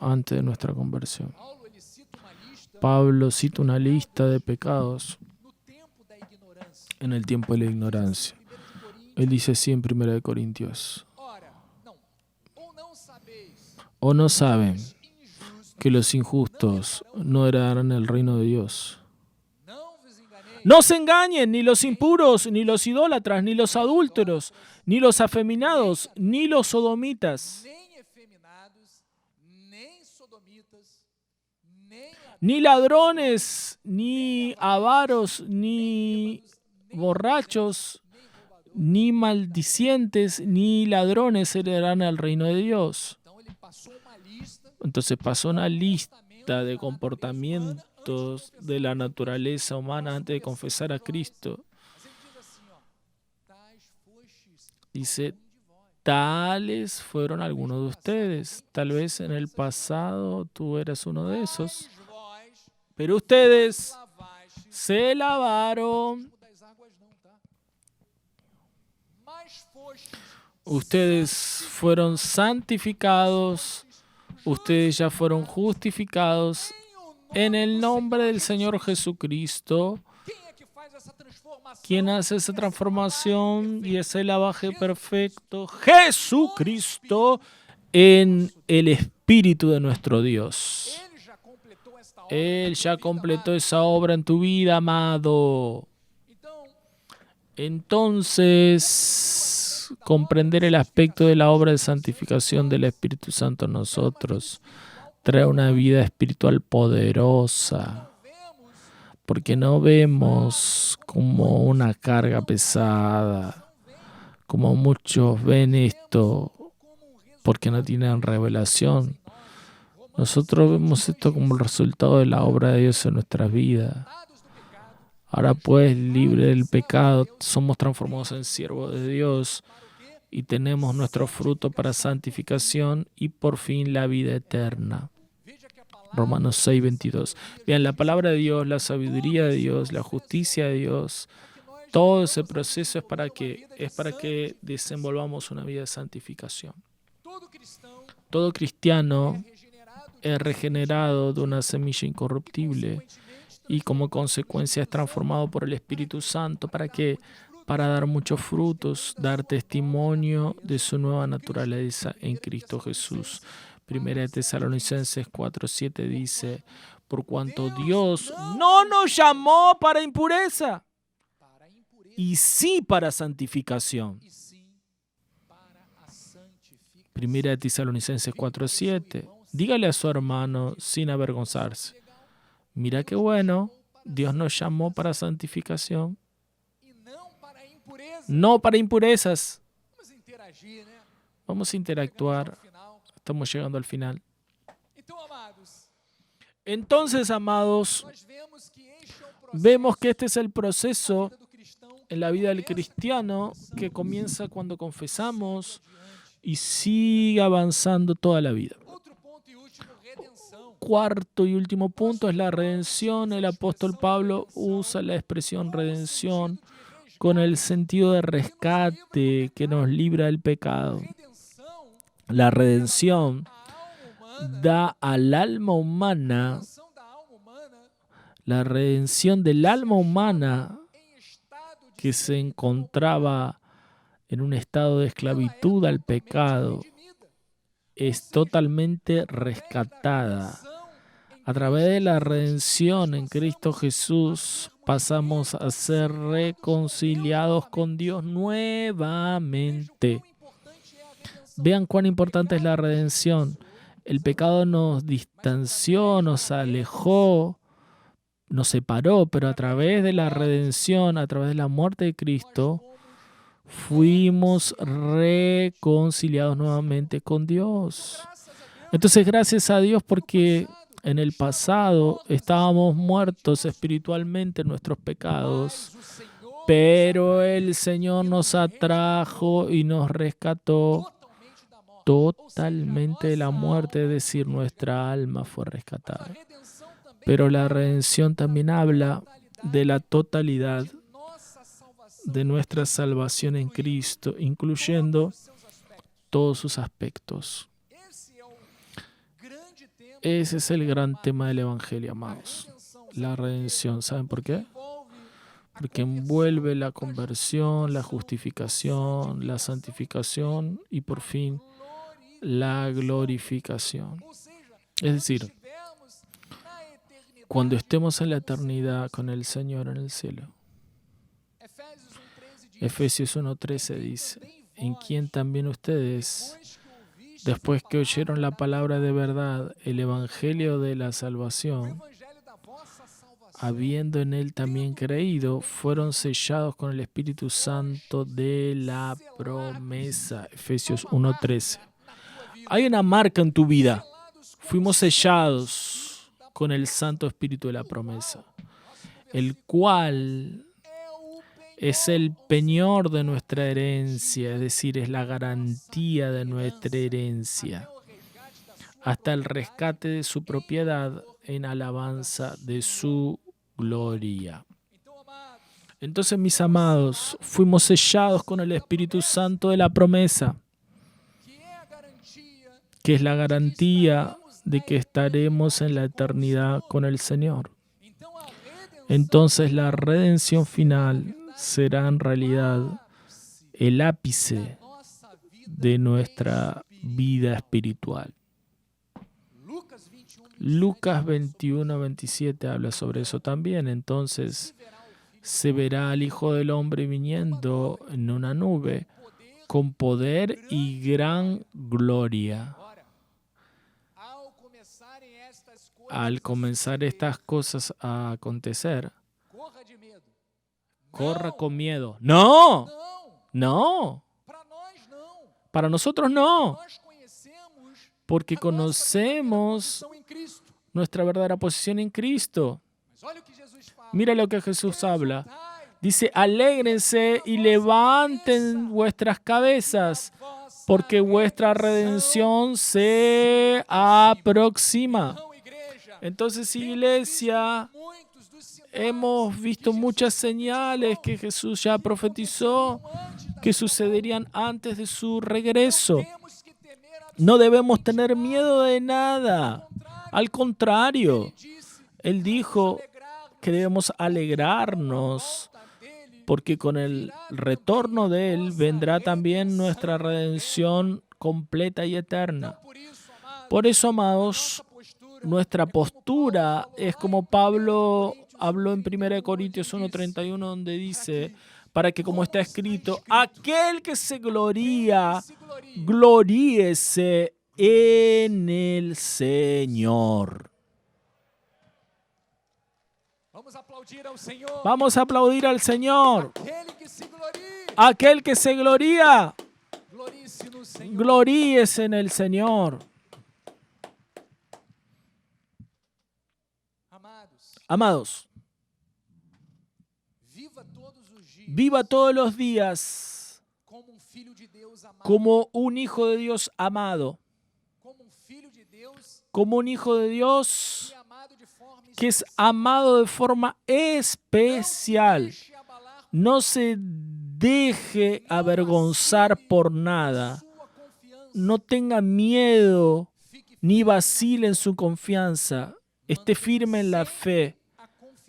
antes de nuestra conversión. Pablo cita una lista de pecados en el tiempo de la ignorancia. Él dice así en 1 Corintios: ¿o no saben que los injustos no heredarán el reino de Dios? No se engañen, ni los impuros, ni los idólatras, ni los adúlteros, ni los afeminados, ni los sodomitas, ni ladrones, ni avaros, ni borrachos, ni maldicientes, ni ladrones heredarán el reino de Dios. Entonces pasó una lista de comportamientos de la naturaleza humana antes de confesar a Cristo. Dice, tales fueron algunos de ustedes. Tal vez en el pasado tú eras uno de esos. Pero ustedes se lavaron. Ustedes fueron santificados. Ustedes ya fueron justificados en el nombre del Señor Jesucristo. ¿Quién hace esa transformación y ese lavaje perfecto? Jesucristo, en el Espíritu de nuestro Dios. Él ya completó esa obra en tu vida, amado. Entonces, comprender el aspecto de la obra de santificación del Espíritu Santo en nosotros trae una vida espiritual poderosa. Porque no vemos como una carga pesada, como muchos ven esto porque no tienen revelación. Nosotros vemos esto como el resultado de la obra de Dios en nuestras vidas. Ahora pues, libre del pecado, somos transformados en siervos de Dios y tenemos nuestro fruto para santificación y por fin la vida eterna. Romanos 6:22. Vean, la palabra de Dios, la sabiduría de Dios, la justicia de Dios, todo ese proceso es para que desenvolvamos una vida de santificación. Todo cristiano es regenerado de una semilla incorruptible y como consecuencia es transformado por el Espíritu Santo. ¿Para qué? Para dar muchos frutos, dar testimonio de su nueva naturaleza en Cristo Jesús. Primera de Tesalonicenses 4:7 dice, por cuanto Dios no nos llamó para impureza, y sí para santificación. Primera de Tesalonicenses 4:7. Dígale a su hermano sin avergonzarse. Mira qué bueno, Dios nos llamó para santificación, no para impurezas. Vamos a interactuar. Estamos llegando al final. Entonces, amados, vemos que este es el proceso en la vida del cristiano que comienza cuando confesamos y sigue avanzando toda la vida. Cuarto y último punto es la redención. El apóstol Pablo usa la expresión redención con el sentido de rescate que nos libra del pecado. La redención da al alma humana, la redención del alma humana que se encontraba en un estado de esclavitud al pecado, es totalmente rescatada. A través de la redención en Cristo Jesús pasamos a ser reconciliados con Dios nuevamente. Vean cuán importante es la redención. El pecado nos distanció, nos alejó, nos separó, pero a través de la redención, a través de la muerte de Cristo, fuimos reconciliados nuevamente con Dios. Entonces, gracias a Dios porque en el pasado estábamos muertos espiritualmente en nuestros pecados, pero el Señor nos atrajo y nos rescató totalmente de la muerte, es decir, nuestra alma fue rescatada. Pero la redención también habla de la totalidad de nuestra salvación en Cristo, incluyendo todos sus aspectos. Ese es el gran tema del Evangelio, amados. La redención. ¿Saben por qué? Porque envuelve la conversión, la justificación, la santificación y por fin la glorificación. Es decir, cuando estemos en la eternidad con el Señor en el cielo. Efesios 1:13 dice, en quien también ustedes, después que oyeron la palabra de verdad, el evangelio de la salvación, habiendo en él también creído, fueron sellados con el Espíritu Santo de la promesa. Efesios 1:13. Hay una marca en tu vida. Fuimos sellados con el Santo Espíritu de la promesa, el cual Es el penyor de nuestra herencia, es decir, es la garantía de nuestra herencia, hasta el rescate de su propiedad en alabanza de su gloria. Entonces, mis amados, fuimos sellados con el Espíritu Santo de la promesa, que es la garantía de que estaremos en la eternidad con el Señor. Entonces, la redención final será en realidad el ápice de nuestra vida espiritual. Lucas 21-27 habla sobre eso también. Entonces, se verá al Hijo del Hombre viniendo en una nube con poder y gran gloria. Al comenzar estas cosas a acontecer, corra con miedo. ¡No! ¡No! Para nosotros no. Porque conocemos nuestra verdadera posición en Cristo. Mira lo que Jesús habla. Dice, alégrense y levanten vuestras cabezas, porque vuestra redención se aproxima. Entonces, iglesia, hemos visto muchas señales que Jesús ya profetizó que sucederían antes de su regreso. No debemos tener miedo de nada. Al contrario, Él dijo que debemos alegrarnos, porque con el retorno de Él vendrá también nuestra redención completa y eterna. Por eso, amados, nuestra postura es como Pablo habló en 1 Corintios 1:31, donde dice, para que, como está escrito, aquel que se gloría, gloríese en el Señor. Vamos a aplaudir al Señor. Aquel que se gloría, gloríese en el Señor. Amados, viva todos los días como un hijo de Dios amado, como un hijo de Dios que es amado de forma especial. No se deje avergonzar por nada. No tenga miedo ni vacile en su confianza. Esté firme en la fe.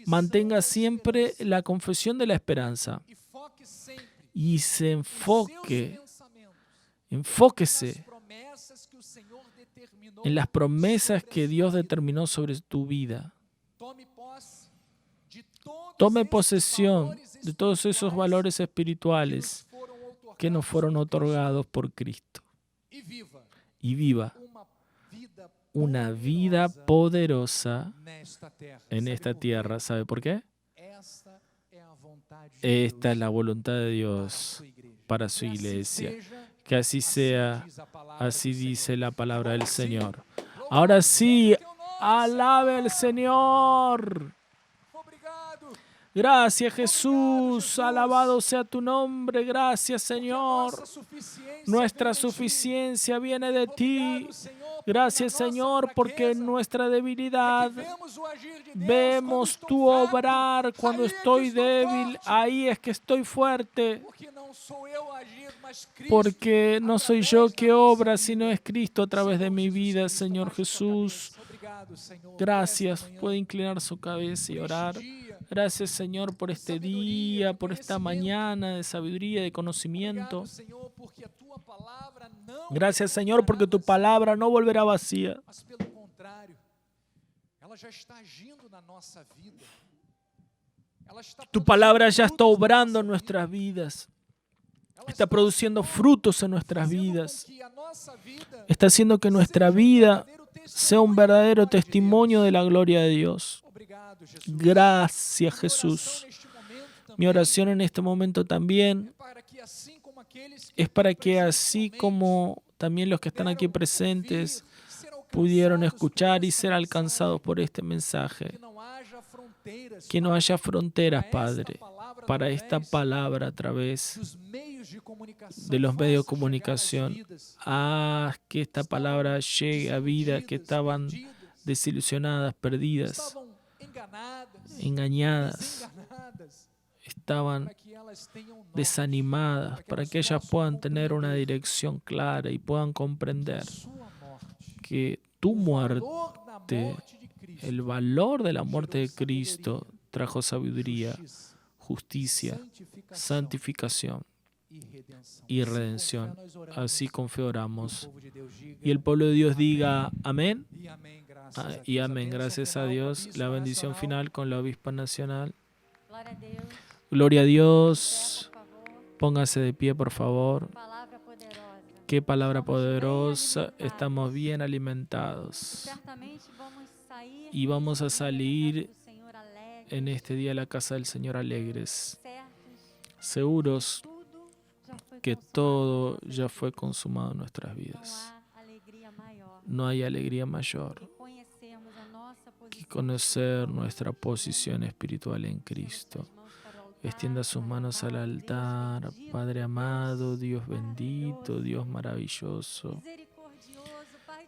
Mantenga siempre la confesión de la esperanza. Y se enfóquese en las promesas que Dios determinó sobre tu vida. Tome posesión de todos esos valores espirituales que nos fueron otorgados por Cristo. Y viva una vida poderosa en esta tierra. ¿Sabe por qué? Esta es la voluntad de Dios para su iglesia. Que así sea, así dice la palabra del Señor. Ahora sí, alabe al Señor. Gracias, Jesús. Alabado sea tu nombre. Gracias, Señor. Nuestra suficiencia viene de ti. Gracias, Señor, porque en nuestra debilidad vemos tu obrar. Cuando estoy débil, ahí es que estoy fuerte. Porque no soy yo que obra, sino es Cristo a través de mi vida, Señor Jesús. Gracias. Puede inclinar su cabeza y orar. Gracias, Señor, por este día, por esta mañana de sabiduría, de conocimiento. Gracias, Señor, porque tu palabra no volverá vacía. Tu palabra ya está obrando en nuestras vidas. Está produciendo frutos en nuestras vidas. Está haciendo que nuestra vida sea un verdadero testimonio de la gloria de Dios. Gracias, Jesús. Mi oración en este momento también es para que así como también los que están aquí presentes pudieron escuchar y ser alcanzados por este mensaje, que no haya fronteras, Padre, para esta palabra a través de los medios de comunicación. Haz que esta palabra llegue a vidas que estaban desilusionadas, perdidas, engañadas, estaban desanimadas, para que ellas puedan tener una dirección clara y puedan comprender que tu muerte, el valor de la muerte de Cristo, trajo sabiduría, justicia, santificación y redención. Así con fe oramos. Y el pueblo de Dios diga amén. Y amén. Gracias a Dios. La bendición final con la obispa nacional. Gloria a Dios. Póngase de pie, por favor. Qué palabra poderosa. Estamos bien alimentados. Y vamos a salir en este día a la casa del Señor alegres, seguros que todo ya fue consumado en nuestras vidas. No hay alegría mayor que conocer nuestra posición espiritual en Cristo. Extienda sus manos al altar. Padre amado, Dios bendito, Dios maravilloso,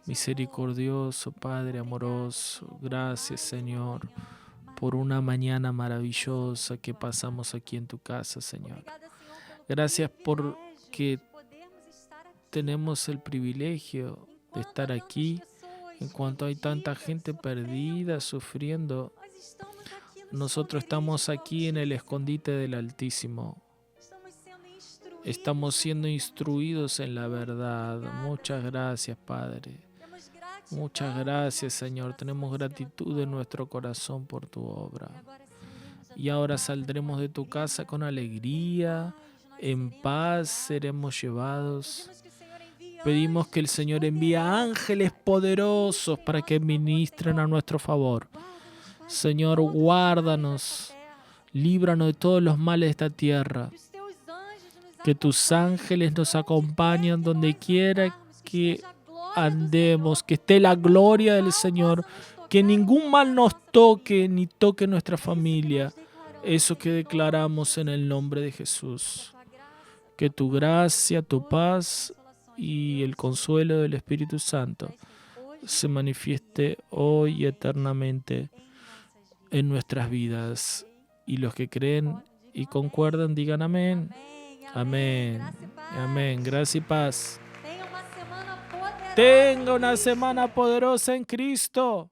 misericordioso, Padre amoroso, gracias, Señor, por una mañana maravillosa que pasamos aquí en tu casa, Señor. Gracias porque tenemos el privilegio de estar aquí en cuanto hay tanta gente perdida, sufriendo. Nosotros estamos aquí en el escondite del Altísimo. Estamos siendo instruidos en la verdad. Muchas gracias, Padre. Muchas gracias, Señor. Tenemos gratitud en nuestro corazón por tu obra. Y ahora saldremos de tu casa con alegría, en paz seremos llevados. Pedimos que el Señor envíe ángeles poderosos para que ministren a nuestro favor. Señor, guárdanos, líbranos de todos los males de esta tierra. Que tus ángeles nos acompañen donde quiera que andemos, que esté la gloria del Señor, que ningún mal nos toque ni toque nuestra familia. Eso que declaramos en el nombre de Jesús. Que tu gracia, tu paz y el consuelo del Espíritu Santo se manifieste hoy y eternamente en nuestras vidas. Y los que creen y concuerdan digan amén. Amén. Amén. Gracia y paz. Tenga una semana poderosa en Cristo.